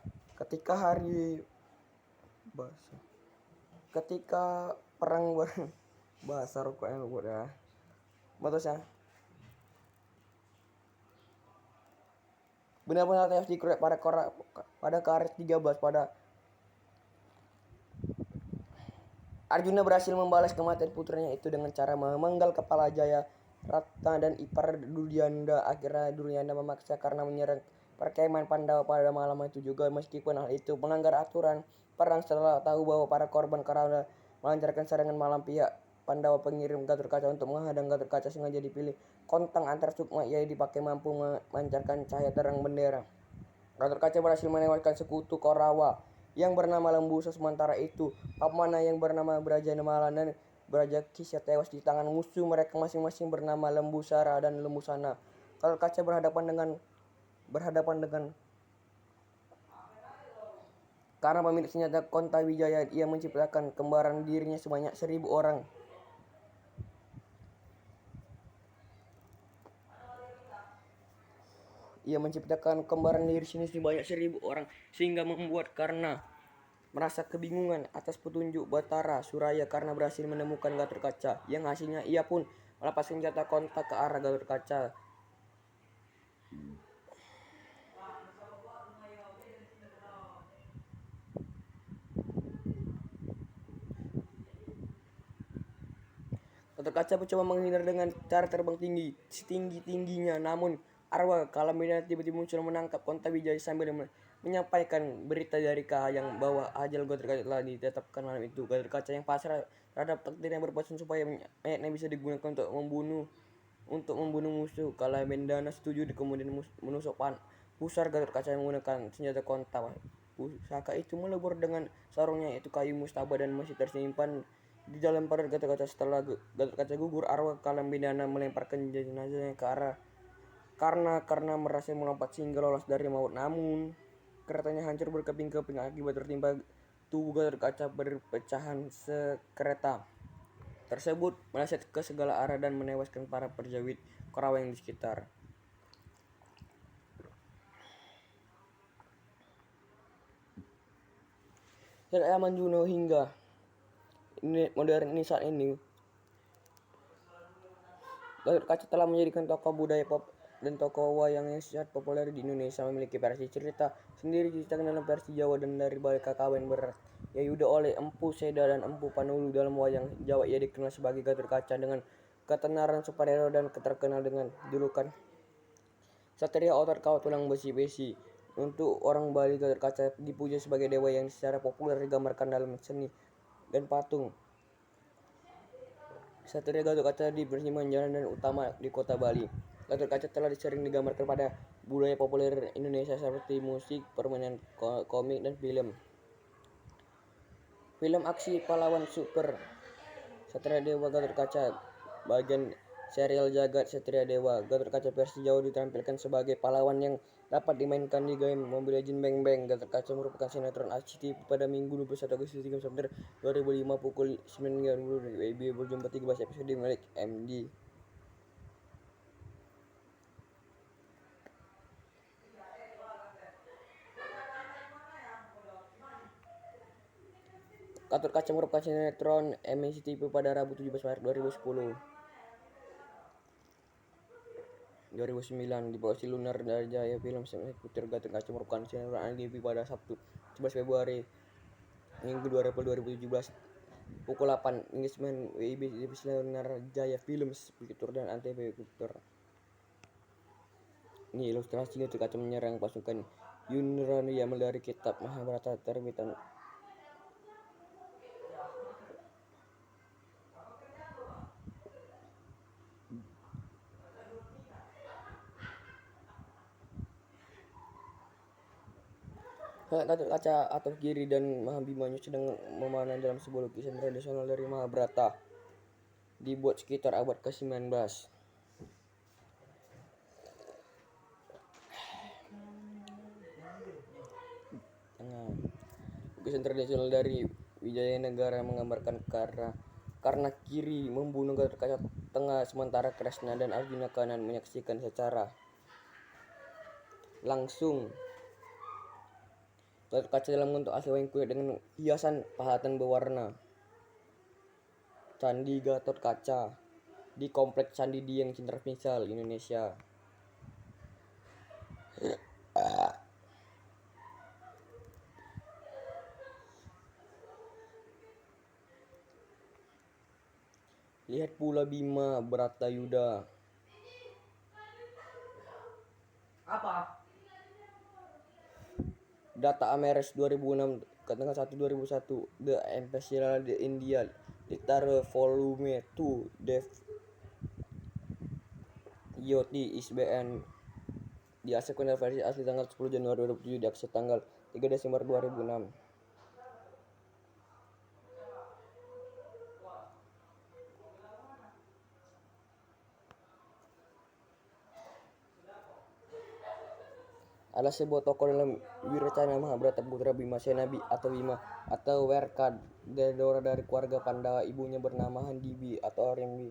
Ketika perang bahasa rokoknya udah batasnya. Benar-benar tewas dikeroyok pada karet 13 pada Arjuna berhasil membalas kematian putranya itu dengan cara memenggal kepala Jaya Ratna dan ipar Duryanda. Akhirnya Duryanda memaksa karena menyerang perkemahan Pandawa pada malam itu juga. Meskipun hal itu melanggar aturan perang, setelah tahu bahwa para korban karena melancarkan serangan malam, pihak Pandawa pengirim Gatotkaca untuk menghadang Gatotkaca sengaja dipilih kontang antar sukma ia dipakai mampu memancarkan cahaya terang bendera. Gatotkaca berhasil menewaskan sekutu Korawa yang bernama Lembusa. Sementara itu pamannya yang bernama Brajamala dan Brajakisya tewas di tangan musuh mereka masing-masing bernama Lembusara dan Lembusana. Gatotkaca berhadapan dengan karena pemilik senjata Kontawijaya, ia menciptakan kembaran dirinya sebanyak 1.000 orang. Ia menciptakan kembaran diri sini sebanyak 1.000 orang sehingga membuat karena merasa kebingungan atas petunjuk Batara Suraya karena berhasil menemukan Gatotkaca, yang hasilnya ia pun melepas senjata kontak ke arah Gatotkaca. Gatotkaca mencoba menghindar dengan cara terbang tinggi setinggi-tingginya, namun arwah Kalabedana tiba-tiba muncul menangkap Kontawijaya sambil menyampaikan berita dari Kahayang bahwa ajal Gatotkaca telah ditetapkan malam itu. Gatotkaca yang pasrah terhadap takdir yang berpesan supaya mayatnya bisa digunakan untuk membunuh musuh. Kalabedana setuju, kemudian menusuk pusar Gatotkaca menggunakan senjata konta. Pusaka itu melebur dengan sarungnya, yaitu kayu mustaba, dan masih tersimpan di dalam perut Gatotkaca. Setelah Gatotkaca gugur, arwah Kalabedana melemparkan jenazahnya ke arah karena merasa melompat sehingga lolos dari maut. Namun keretanya hancur berkeping-keping akibat tertimpa tubuh Gatotkaca. Perpecahan sekereta tersebut meleset ke segala arah dan menewaskan para prajurit Korawa yang di sekitar. Dari zaman Juno hingga modern ini saat ini, Gatotkaca telah menjadikan tokoh budaya pop dan tokoh wayang yang sangat populer di Indonesia. Memiliki versi cerita sendiri diceritakan dalam versi Jawa dan dari balik Kakawin Baratayuda oleh Empu Seda dan Empu Panulu. Dalam wayang Jawa ia dikenal sebagai Gatotkaca dengan ketenaran superhero dan terkenal dengan julukan Satria Otot Kawat Tulang Besi-Besi. Untuk orang Bali, Gatotkaca dipuja sebagai dewa yang secara populer digambarkan dalam seni dan patung. Satria Gatotkaca di persimpangan jalan dan utama di kota Bali. Gatotkaca telah sering digambarkan pada budaya populer Indonesia seperti musik, permainan komik, dan film. Film aksi pahlawan super Satria Dewa Gatotkaca bagian serial Jagat Satria Dewa. Gatot Kaca versi Jawa ditampilkan sebagai pahlawan yang dapat dimainkan di game Mobile Legends Bang Bang. Gatot Kaca merupakan sinetron RCTI pada Minggu 21 Agustus 3 September 2005 pukul 9.30 WIB berjumpa 13 episode milik MD. Gatot Kaca merupakan sinetron MNC TV pada Rabu 17 Maret 2009 diproduksi Lunar Jaya Film Putri. Gatot Kaca merupakan sinetron ANTV pada Sabtu 11 Februari Minggu 2 April 2017 pukul 8 Engagement WIB divisi Lunar Jaya Film Picture dan ANTV Picture. Ini ilustrasi Gatot Kaca menyerang pasukan Yunani yang dari kitab Mahabharata terbitan Gatot Kaca atau Giri dan Mahabhimanyu sedang memanah dalam sebuah lukisan tradisional dari Mahabharata dibuat sekitar abad ke-19. Lukisan tradisional dari Wijayanagara menggambarkan karena Kiri membunuh Gatot Kaca tengah sementara Kresna dan Arjuna kanan menyaksikan secara langsung Gatot Kaca dalam bentuk asli wayang kulit dengan hiasan pahatan berwarna. Candi Gatot Kaca di Kompleks Candi Dieng, Citra Misal, Indonesia. Lihat pula Bima Bratayuda. Apa? Data Ameres 2006 tanggal 1 2001 The Imperial di India Literature Volume 2 Dev IoT ISBN di arsipkan versi asli tanggal 10 Januari 2007 di akses tanggal 3 Desember 2006. Ada sebuah tokoh dalam Wiracana Mahabharata putra Bima Senabi atau Bima atau Werka dari keluarga Pandawa. Ibunya bernama Handibi atau Arimbi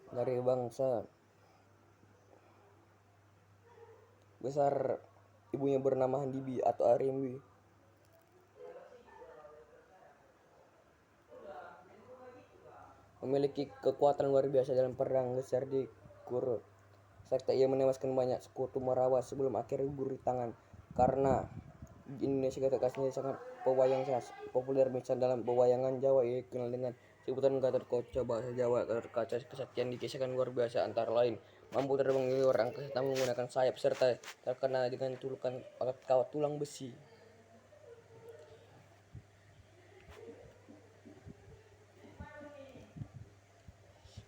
dari bangsa besar. Ibunya bernama Handibi atau Arimbi. Memiliki kekuatan luar biasa dalam perang besar di Kuru. Serta ia menewaskan banyak sekutu Marawa sebelum akhirnya gugur di tangan. Karena di Indonesia Gatot Kaca sangat pewayang populer. Misal dalam pewayangan Jawa ia dikenal dengan sebutan Gatot Kaca. Bahasa Jawa Gatot Kaca kesaktian dikisahkan luar biasa, antara lain mampu terbang di luar angkasa tanpa menggunakan sayap serta terkena dengan julukan kawat tulang besi.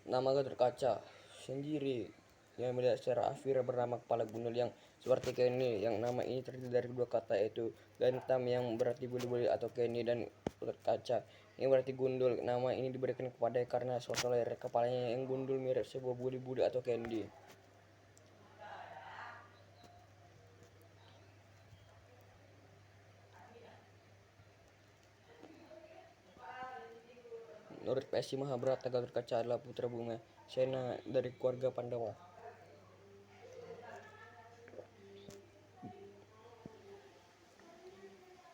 Nama Gatot Kaca sendiri yang melihat secara akhir bernama kepala gundul yang seperti Kenny. Yang nama ini terdiri dari dua kata, yaitu Gantam yang berarti buli-buli atau Kenny dan Gatot Kaca yang berarti gundul. Nama ini diberikan kepada karena sosok leher kepalanya yang gundul mirip sebuah buli-buli atau candy. Menurut versi Mahabharata, Gatot Kaca adalah putra Bima Sena dari keluarga Pandawa.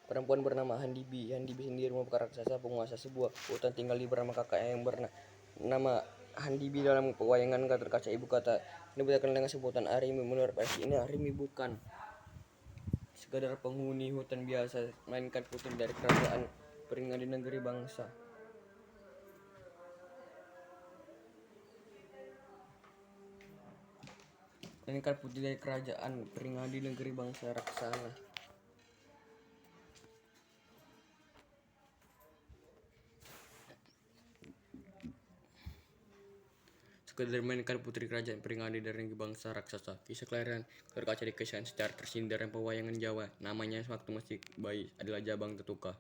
Perempuan bernama Handibi. Handibi sendiri merupakan raksasa penguasa sebuah hutan tinggal di bersama kakaknya yang bernama Handibi. Dalam pewayangan Gatot Kaca, ibu kata ini dikenal dengan sebutan Arimi. Menurut versi ini, Arimi bukan sekadar penghuni hutan biasa, melainkan putri dari kerajaan Pringga di negeri bangsa. Melainkan putri dari kerajaan Pringga di negeri bangsa raksasa. Sekadar mainkan putri kerajaan Pringadi dari negeri bangsa raksasa. Kisah kelahiran Gatot Kaca dikisahkan secara tersindir dalam pewayangan Jawa. Namanya waktu masih bayi adalah Jabang Tetuka.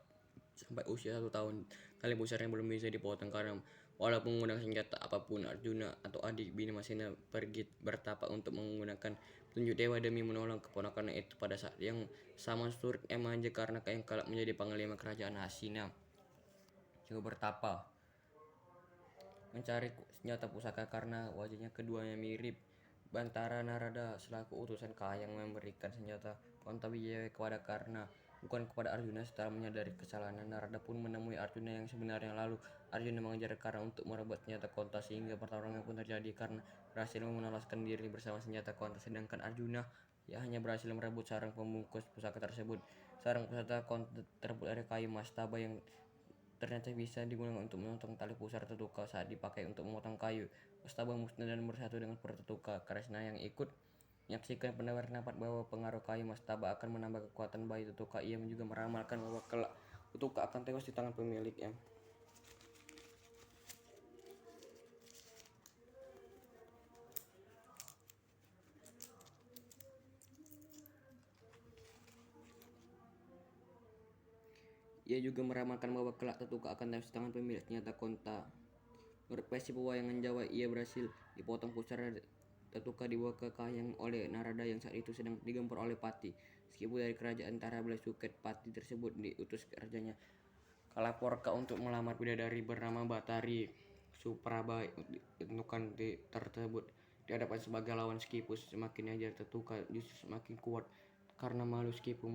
Sampai usia 1 tahun, tali pusarnya belum bisa dipotong karena Walaupun menggunakan senjata apapun, Arjuna atau adik Bhimasena pergi bertapa untuk menggunakan petunjuk dewa demi menolong keponakannya itu. Pada saat yang sama Suryamanjaya karena yang kelak menjadi panglima kerajaan Hastina juga bertapa mencari senjata pusaka karena wajahnya keduanya mirip. Bantara Narada selaku utusan Kahayang memberikan senjata Konta Wijaya kepada Karna, bukan kepada Arjuna. Setelah menyadari kesalahan, Narada pun menemui Arjuna yang sebenarnya. Lalu Arjuna mengejar Karna untuk merebut senjata Konta sehingga pertarungan pun terjadi. Karena berhasil menolakkan diri bersama senjata Konta, sedangkan Arjuna hanya berhasil merebut sarang pembungkus pusaka tersebut. Sarang pusaka Konta terbuat dari kayu mastaba yang ternyata bisa digunakan untuk memotong tali pusar Tetuka saat dipakai untuk memotong kayu. Mastaba musnah dan bersatu dengan Tetuka. Kresna yang ikut menyaksikan pendapat bahwa pengaruh kayu mastaba akan menambah kekuatan bayi Tetuka. Ia juga meramalkan bahwa kelak Tetuka akan tewas di tangan pemiliknya. Ia juga meramalkan bahwa kelak Tetuka akan tewas di tangan pemilik senjata Konta. Menurut versi pewayangan Jawa, ia berhasil dipotong pusara Tetuka dibawa ke Kahayang oleh Narada yang saat itu sedang digempur oleh Pati. Meskipun dari kerajaan Tarabela Suket, Pati tersebut diutus ke rajanya Kalaporka untuk melamar bidadari bernama Batari Supraba. Ditentukan tersebut dihadapan sebagai lawan Skipu. Semakin ajar Tetuka justru semakin kuat karena malu Skipu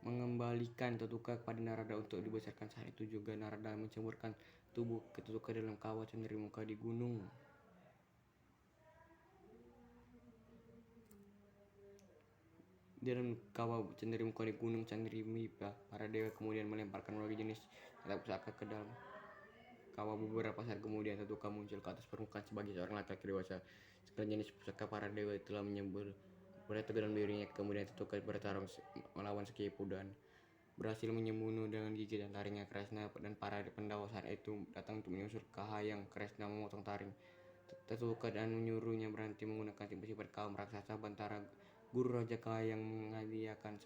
mengembalikan Tetuka kepada Narada untuk dibesarkan. Saat itu juga Narada menceburkan tubuh Tetuka dalam kawah Cendrimuka di gunung. Dalam kawah Cendrimuka di gunung Cendrimipa, para dewa kemudian melemparkan berbagai jenis senjata pusaka ke dalam kawah. Beberapa saat kemudian Tetuka muncul ke atas permukaan sebagai seorang laki-laki dewasa. Segala jenis pusaka para dewa telah menyembur pada dalam dirinya. Kemudian Tetuka bertarung melawan Skipu dan berhasil membunuh dengan gigi dan taringnya. Kresna dan para Pandawa saat itu datang untuk menyusul Kahayang. Kresna memotong taring Tetuka dan menyuruhnya berhenti menggunakan sifat kaum raksasa. Bantara guru Raja Kahayang menghadiahkan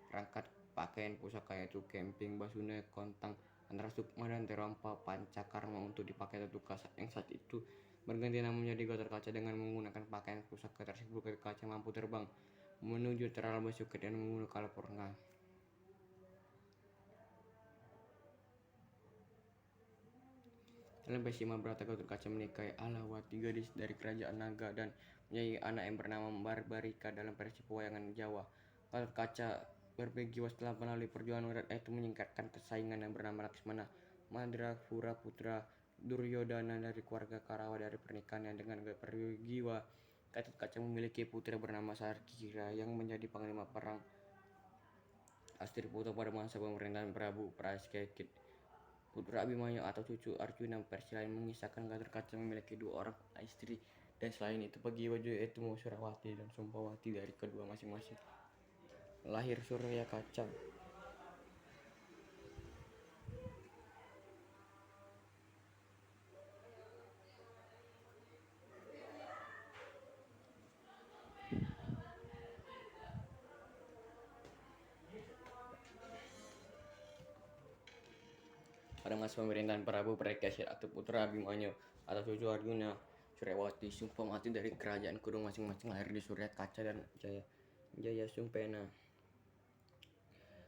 perangkat pakaian pusaka yaitu kemping, basuna, kontang, antara sukma dan terampa pancakarma untuk dipakai Tetuka yang saat itu berganti nama menjadi Gatot Kaca. Dengan menggunakan pakaian pusaka tersebut, Gatot Kaca mampu terbang menuju Tarabela Suket dan membunuh Kalaporka. Dalam versi Mahabharata, Gatot Kaca menikahi Alawati, gadis dari kerajaan Naga, dan mempunyai anak yang bernama Barbarika. Dalam versi pewayangan Jawa, Gatot Kaca berjiwa setelah melalui perjuangan berat, yaitu menyingkirkan saingan yang bernama Laksmana. Madrasura putra Duryodana dari keluarga Karawa. Dari pernikahannya dengan berjiwa, Gatot Kaca memiliki putra bernama Sarkira yang menjadi panglima perang Astriputa pada masa pemerintahan Prabu Prasekit. Putra Abimanyu atau cucu Arjuna. Versi lain mengisahkan Gatot Kaca memiliki 2 orang istri, dan selain itu Pegiwa yaitu Surawati dan Sumpawati. Dari kedua masing-masing lahir Surya Kaca. Pada masa pemerintahan Prabu Prakesit atau putra Abimanyu atau cucu Arjuna, Suryawati, Sumpawati dari kerajaan Kudu masing-masing lahir di Surya Kaca dan Jaya Sumpena.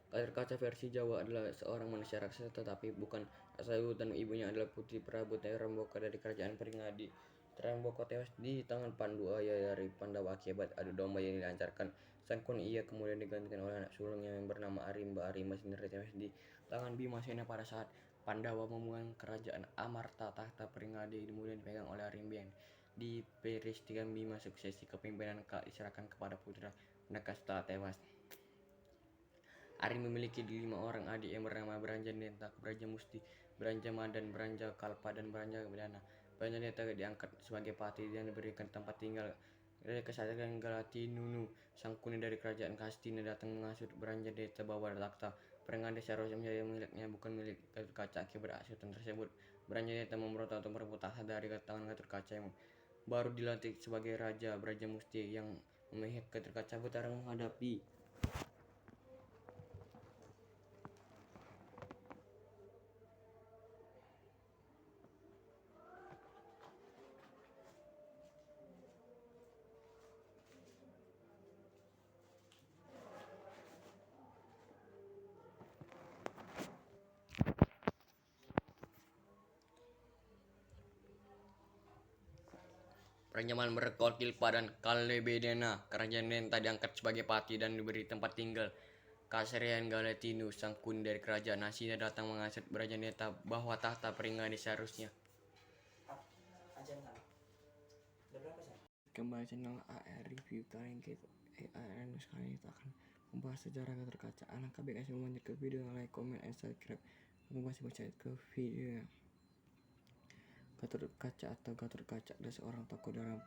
Gatot Kaca versi Jawa adalah seorang manusia raksasa tetapi bukan asal dan ibunya adalah putri Prabu Trambaka dari kerajaan Peringadi. Trambaka tewas di tangan Pandu ayah dari Pandawa akibat adu domba yang dilancarkan Sangkuni. Ia kemudian digantikan oleh anak sulungnya yang bernama Arimba. Arimba sendiri tewas di tangan Bhimasena pada saat Pandawa memegang kerajaan Amarta. Tahta Peringadi kemudian dipegang oleh Arimba yang di peristiwa Bhima. Suksesi kepemimpinan diserahkan kepada putra mereka setelah tewas. Ari memiliki 5 orang adik yang bernama Branjadenta, Brajamusti, Branjamadan, Branjakalpa, dan Branjadana. Branjadenta diangkat sebagai patih dan diberikan tempat tinggal dari kesatria Galatinunu. Sangkuni dari kerajaan Hastina datang menghasut Branjadeta bawa takhta. Peringadi seharusnya menjadi miliknya, bukan milik Gatot Kaca. Akibat hasutan tersebut, Branjadeta memberontak untuk merebut tahta dari tangan Gatot Kaca yang baru dilantik sebagai raja. Brajamusti yang memihak Gatot Kaca bertarung menghadapi Kerajaan Berkolkilpa dan Kalebedena, kerajaan Nenta diangkat sebagai pati dan diberi tempat tinggal. Kaserian Galatinu, sang kun dari kerajaan Asina datang menghasut Raja Neta bahwa tahta Pringani seharusnya. Ajangan. Udah berapa sih? Kembali channel AR Review. Kali ini sekali kita akan membahas sejarah Gatot Kaca. Alangkah baiknya sebelum lanjut ke video, like, comment, and subscribe. Aku masih baca ke video. Gatot Kaca atau Gatot Kaca adalah seorang tokoh dalam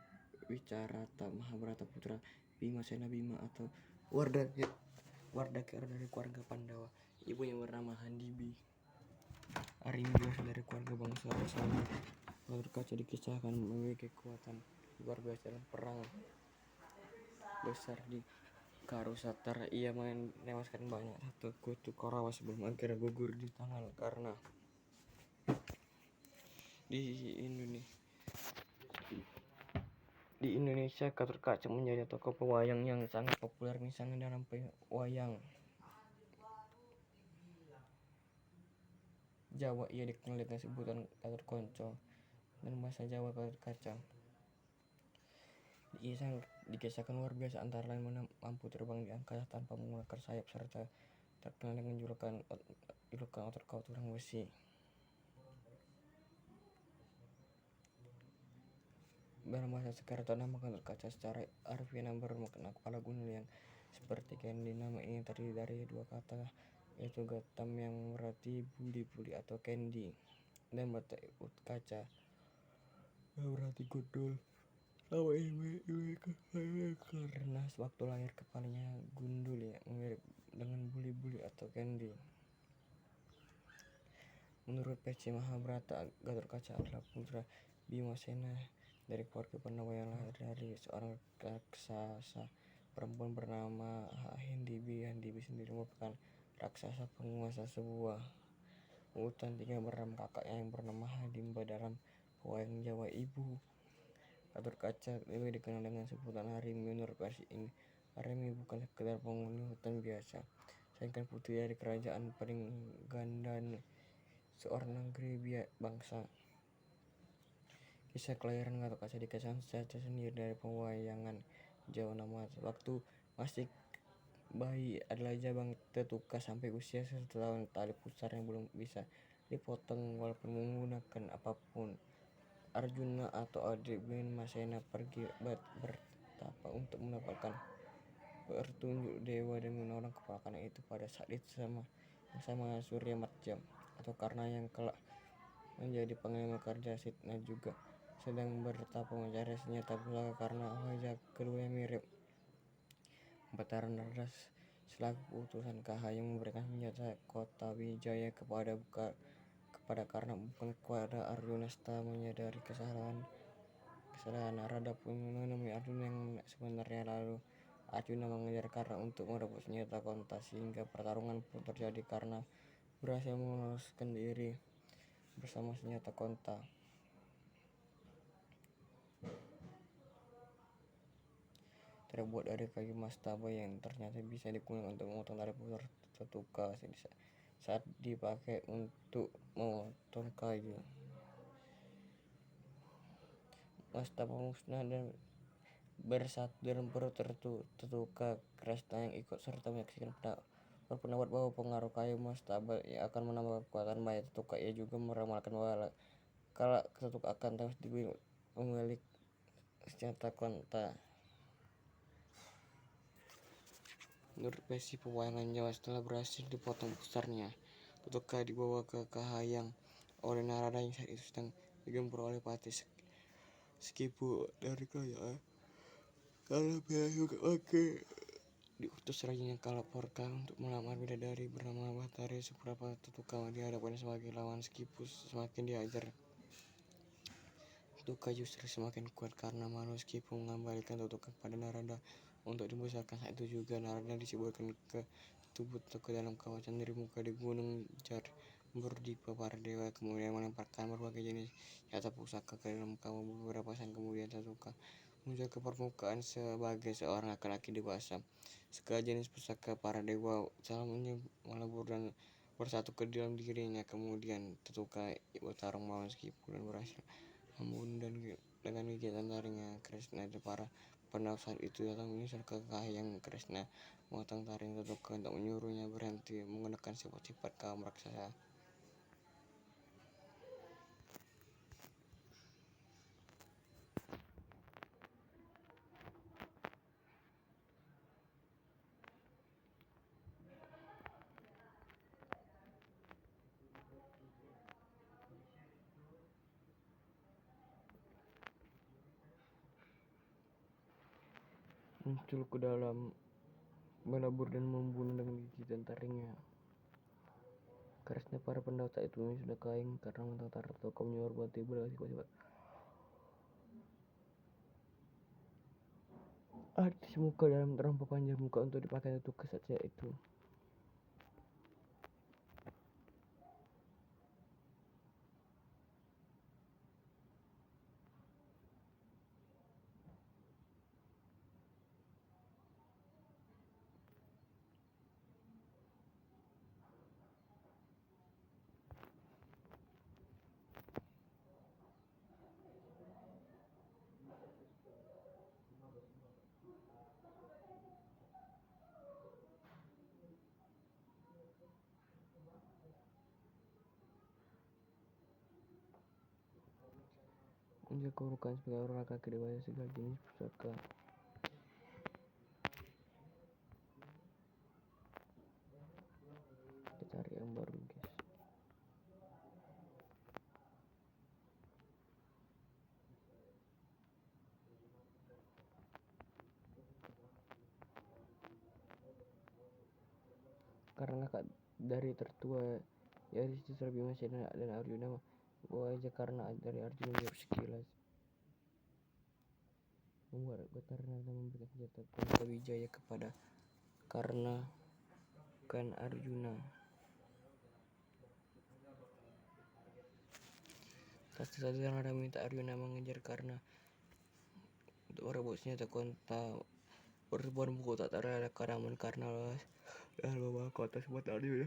Wicarata Mahabharata, putra Bhimasena Bhima atau Wardakira dari keluarga Pandawa. Ibunya bernama Handibi. Arimi berasal dari keluarga bangsa Rasana. Gatot Kaca dikisahkan memiliki kekuatan luar biasa dalam perang besar di Karusatara. Ia menewaskan banyak sekutu Korawa sebelum akhirnya gugur di tangan karena di Indonesia Gatot Kaca menjadi tokoh pewayang yang sangat populer. Misalnya dalam pewayang Jawa ia dikenal dengan sebutan Gatot Konco dan bahasa Jawa Gatot Kaca. Dikisahkan luar biasa, antara lain mampu terbang di angkasa tanpa menggunakan sayap serta terkenal dengan julukan otot kaut tulang besi. Dalam bahasa sekarang nama Gatot Kaca secara harfiah bermakna kepala gundul yang seperti candy. Nama ini terdiri dari dua kata, yaitu gatam yang berarti buli-buli atau candy dan bata kaca yang berarti gundul. Nama ini karena sewaktu lahir kepalanya gundul ya, mirip dengan buli-buli atau candy. Menurut versi Mahabharata, Gatot Kaca adalah putra Bhimasena dari keluarga Pandawa yang lahir dari seorang raksasa perempuan bernama Handibi. Handibi sendiri merupakan raksasa penguasa sebuah hutan tinggal bernama kakaknya yang bernama Hadimba. Dalam pewayang Jawa, ibu Gatot Kaca lebih dikenal dengan sebutan Arimi. Menurut versi ini, Arimi bukan sekedar penghuni hutan biasa, melainkan putri dari kerajaan Pringgandani, seorang negeri bangsa. Kisah kelahiran Gatot Kaca dikisahkan secara sendiri dari pewayangan Jawa. Nama waktu masih bayi adalah Jabang Tetuka sampai usia 1 tahun. Tali pusar yang belum bisa dipotong walaupun menggunakan apapun. Arjuna atau adik Bhimasena pergi bertapa untuk mendapatkan petunjuk dewa dan menolong keponakannya itu pada saat itu bersama Surya Matja atau Karna yang kelak menjadi panglima Karjasitna juga sedang bertapa mencari senjata pusaka karena wajah keduanya mirip. Batara Narada selaku utusan Kahayang memberikan senjata Kota Wijaya kepada Karna, bukan kepada Arjuna. Setelah menyadari kesalahan Narada pun menemui Arjuna yang sebenarnya. Lalu Arjuna mengejar Karna untuk merebut senjata Konta sehingga pertarungan pun terjadi. Karna berhasil meloloskan diri bersama senjata Konta. Terbuat dari kayu mastaba yang ternyata bisa digunakan untuk memotong tali pusar Tetuka saat dipakai untuk memotong kayu. Mastaba musnah dan bersatu dalam perut Tetuka. Kresna yang ikut serta menyaksikan berpendapat bahwa pengaruh kayu mastaba yang akan menambah kekuatan bahaya Tetuka. Ia juga meramalkan bahwa kala Tetuka akan terus memiliki senjata Konta. Menurut versi pewayangan Jawa, setelah berhasil dipotong pusarnya, Tetuka dibawa ke Kahayang oleh Narada yang saat itu sedang digempur oleh Pati Sekipu dari kerajaan Kalabeda. Juga diutus rajanya Kalaporka untuk melamar bidadari bernama Batari Suprapa. Tetuka dihadapkan sebagai lawan Sekipu. Semakin diajar, Tetuka justru semakin kuat karena malu Sekipu mengembalikan Tetuka kepada Narada untuk dibesarkan. Saat itu juga Narada disiburkan ke tubuh Tetuka dalam kawasan Dirimuka di Gunung Jambudvipa. Para dewa kemudian melemparkan berbagai jenis senjata pusaka ke dalam kawah. Beberapa saat kemudian Tetuka muncul ke permukaan sebagai seorang laki-laki dewasa. Segala jenis pusaka para dewa salah melebur dan bersatu ke dalam dirinya. Kemudian Tetuka bertarung melawan Sekipu dan berhasil membunuh dan dengan gigitan taringnya. Krishna dan para penduduk saat itu datang menyusul ke kahayang Krishna memotong taring Tatoka untuk menyuruhnya berhenti menggunakan sifat-sifat kaum raksasa. Muncul ke dalam, melebur dan membunuh dengan gigitan taringnya. Kerasnya para penduduk itu sudah kain karena mentang Tatoka menyorbati berbagai sifat-sifat artis muka dalam rompak panjang muka untuk dipakai untuk kesaksian itu. Menjaga keburukan sebagai orang kaki dewasa segala jenis pusaka. Kita cari yang baru guys. Karena kak dari tertua Yudhishthira Bhimasena dan Arjuna bawa aja karena dari Arjuna jawab sekilas membuat Karna dan memberikan senjata Kunta Wijaya kepada Karna kan Arjuna. Satu-satu yang ada minta Arjuna mengejar Karna untuk merebut senjata Kunta. Perempuan buku tak terhadap karaman Karna lolos dan membawa kota sempat Arjuna.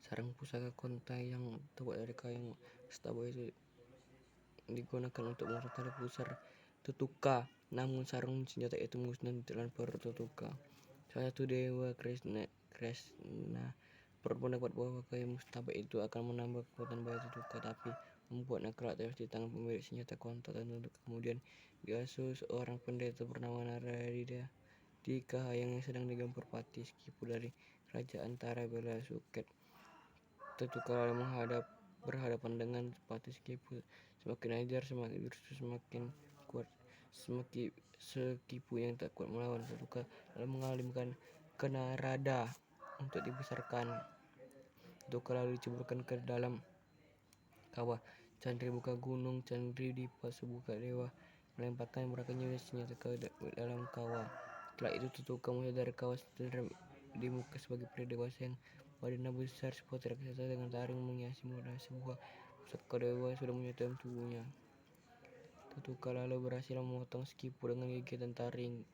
Sarang pusaka Kunta yang terbuat dari kain staba itu digunakan untuk merusak tali pusar Tetuka. Namun sarung senjata itu musnah di telan perut Tetuka. Salah satu dewa Krishna berpendapat bahwa kain mustaba itu akan menambah kekuatan bahaya Tetuka, tapi membuatnya kelak tewas di tangan pemilik senjata Kunta dan Tetuka. Kemudian diasuh seorang pendeta bernama Naradida di kahayang yang sedang digempur Pati Skipu dari kerajaan Tara Bela Suket. Tetuka lalu berhadapan dengan Pati Skipu. Semakin ajar, semakin justru semakin kuat. Skipu yang tak kuat melawan Tetuka lalu mengalihkan ke Narada untuk dibesarkan. Tetuka lalu diceburkan ke dalam kawah. Candri buka gunung, Candri Dipa sebuka dewa melemparkan merakanya senjata ke dalam kawah. Setelah itu Tetuka mulai dari kawah di muka sebagai pria dewasa yang badannya besar seperti raksasa dengan taring menghiasi mudah. Sebuah pusaka dewa sudah menyatu dalam tubuhnya. Tetuka lalu berhasil memotong Skipu dengan gigitan taring.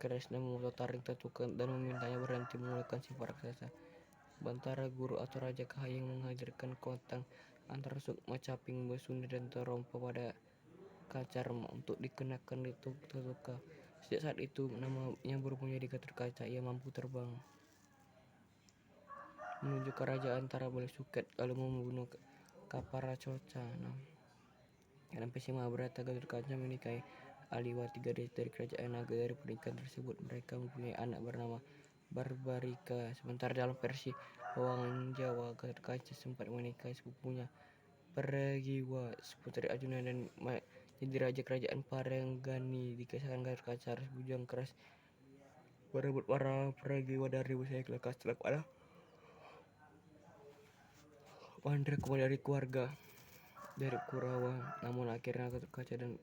Krishna memotong taring Tetuka dan memintanya berhenti menggunakan sifat raksasa. Bantara guru atau raja kahayang menghajarkan kontang antara Sukma Caping Basunda dan Terompa pada Kacarma untuk dikenakan di Tetuka. Sejak saat itu namanya berubah menjadi Gatot-kaca. Ia mampu terbang menuju kerajaan Tara Bela Suket lalu membunuh Kaparacoca. Dalam peristiwa Mahabharata, Gatot-kaca menikahi Aliwati, gadis dari kerajaan naga. Dari pernikahan tersebut mereka mempunyai anak bernama Barbarika. Sementara dalam versi pewayangan Jawa, Gatot-kaca sempat menikahi sepupunya Pragiwa, putri Arjuna, dan jadi raja kerajaan Paranggani. Dikisahkan Gatot-kaca harus berjuang keras merebut para Pragiwa dari Busa lekas telak pada Mandraguna dari keluarga dari Kurawa. Namun akhirnya Gatot-kaca dan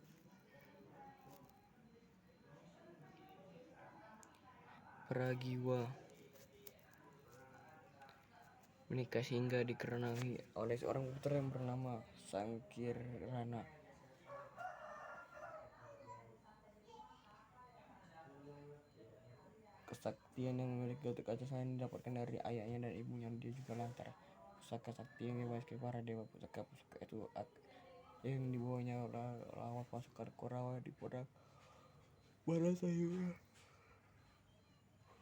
Pragiwa menikah sehingga dikerenangi oleh seorang putra yang bernama Sangkirana. Kesaktian yang memiliki Gatot-kaca selain didapatkan dari ayahnya dan ibunya, dia juga lantar pusaka sakti yang dimasuki para dewa. Pusaka itu yang dibawanya lawan pasukan Korawa di pedang Barasayuda.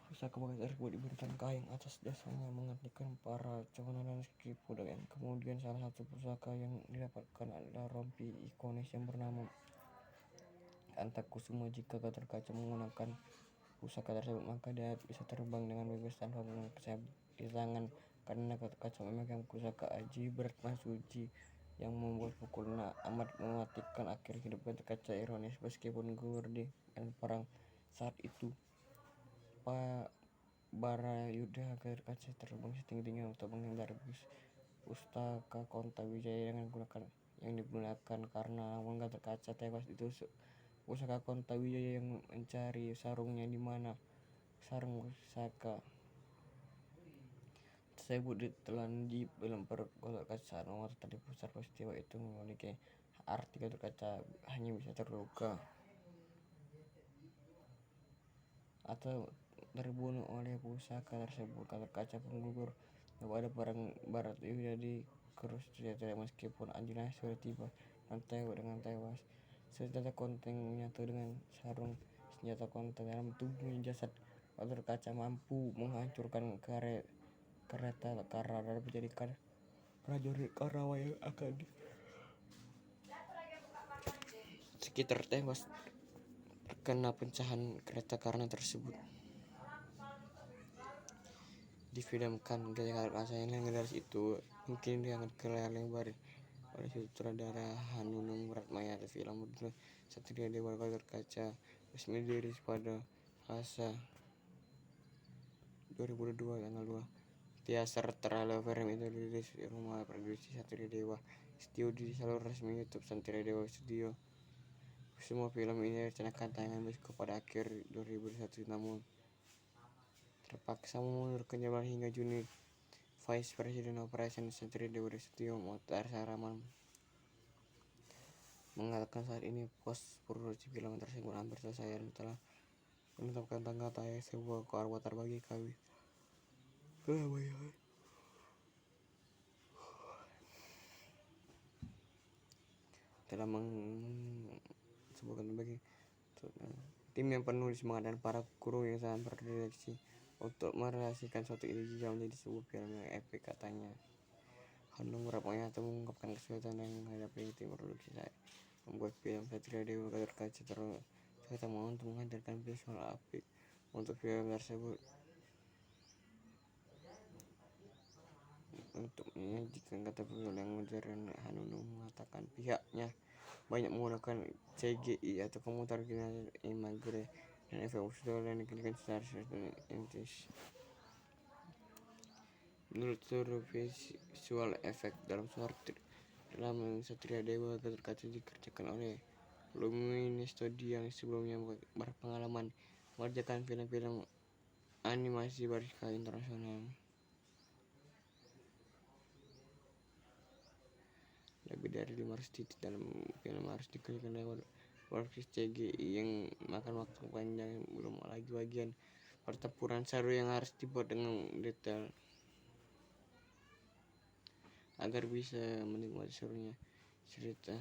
Pusaka bekas tersebut diberikan Kaheng atas jasanya menghentikan para cowonan dan Skipuda. Kemudian salah satu pusaka yang didapatkan adalah rompi ikonis yang bernama Antakusuma. Jika Gatot Kaca menggunakan pusaka tersebut, maka dia bisa terbang dengan bebas tanpa menggunakan sayap di tangan, karena Gatot Kaca memegang pusaka Aji Bratma Suci yang membuat pukulnya amat mematikan. Akhir hidup Gatot Kaca ironis, meskipun gugur di medan perang saat itu. Barayuda, Gatot Kaca terbang setinggi-tingginya untuk menghindari pustaka Konta Wijaya yang digunakan, karena namun Gatot Kaca tewas ditusuk pusaka Konta Wijaya yang mencari sarungnya, di mana sarung pusaka tersebut ditelan di dalam perut Gatot Kaca. Nomor tadi pusat peristiwa itu memiliki arti Gatot Kaca hanya bisa terluka atau terbunuh oleh pusaka tersebut. Gatot Kaca pun gugur pada perang Barayuda di Kurusetra, meskipun Anjana sudah tiba dan dengan tewas. Senjata Konta yang menyatu dengan sarung senjata Konta dalam tubuhnya, jasad Gatot Kaca mampu menghancurkan kereta Kara dan menjadikan prajurit Korawa yang akan sekitar tewas terkena pecahan kereta karena tersebut. Difilmkan Gatot Kaca yang legendaris itu mungkin diangkat ke layar lebar oleh sutradara Hanung Bratmayana. Film berjudul Satria Dewa Gatot Kaca resmi dirilis pada Selasa 2022 tanggal 2. Teaser trailer film itu dirilis di rumah produksi Satria Dewa Studio di saluran resmi YouTube Satria Dewa Studio. Semua film ini direncanakan tayangan bioskop pada akhir 2021, namun terpaksa mengundurkan jadwal hingga Juni. Vice President Operations Satria Dewa Studio Mokhtar Saraman mengatakan saat ini post-produksi film tersebut hampir selesai dan telah menetapkan tanggal tayang sebuah keluarga terbagi kawin. Telah sebuah terbagi tim yang penuh semangat dan para kru yang sangat berdireksi untuk merealisasikan suatu ide jika menjadi sebuah film yang epik, katanya. Hanung Bratmayana mengungkapkan kesulitan yang menghadapi tim produksi saat membuat film Satria Dewa Gatot Kaca, terutama untuk menghadirkan visual apik untuk film tersebut. Untuk menyajikan kata visual yang modern, Hanung mengatakan pihaknya banyak menggunakan CGI atau komputer grafis imagery dan efek visual yang dikenakan secara estetis. Menurut seluruh visual efek dalam Satria Dewa Gatot Kaca dikerjakan oleh Luminis Studio yang sebelumnya berpengalaman mengerjakan film-film animasi berskala internasional. Lebih dari 500 titik dalam film harus dikerjakan lewat workspace CGI yang makan waktu panjang, belum lagi bagian pertempuran seru yang harus dibuat dengan detail agar bisa menikmati serunya cerita.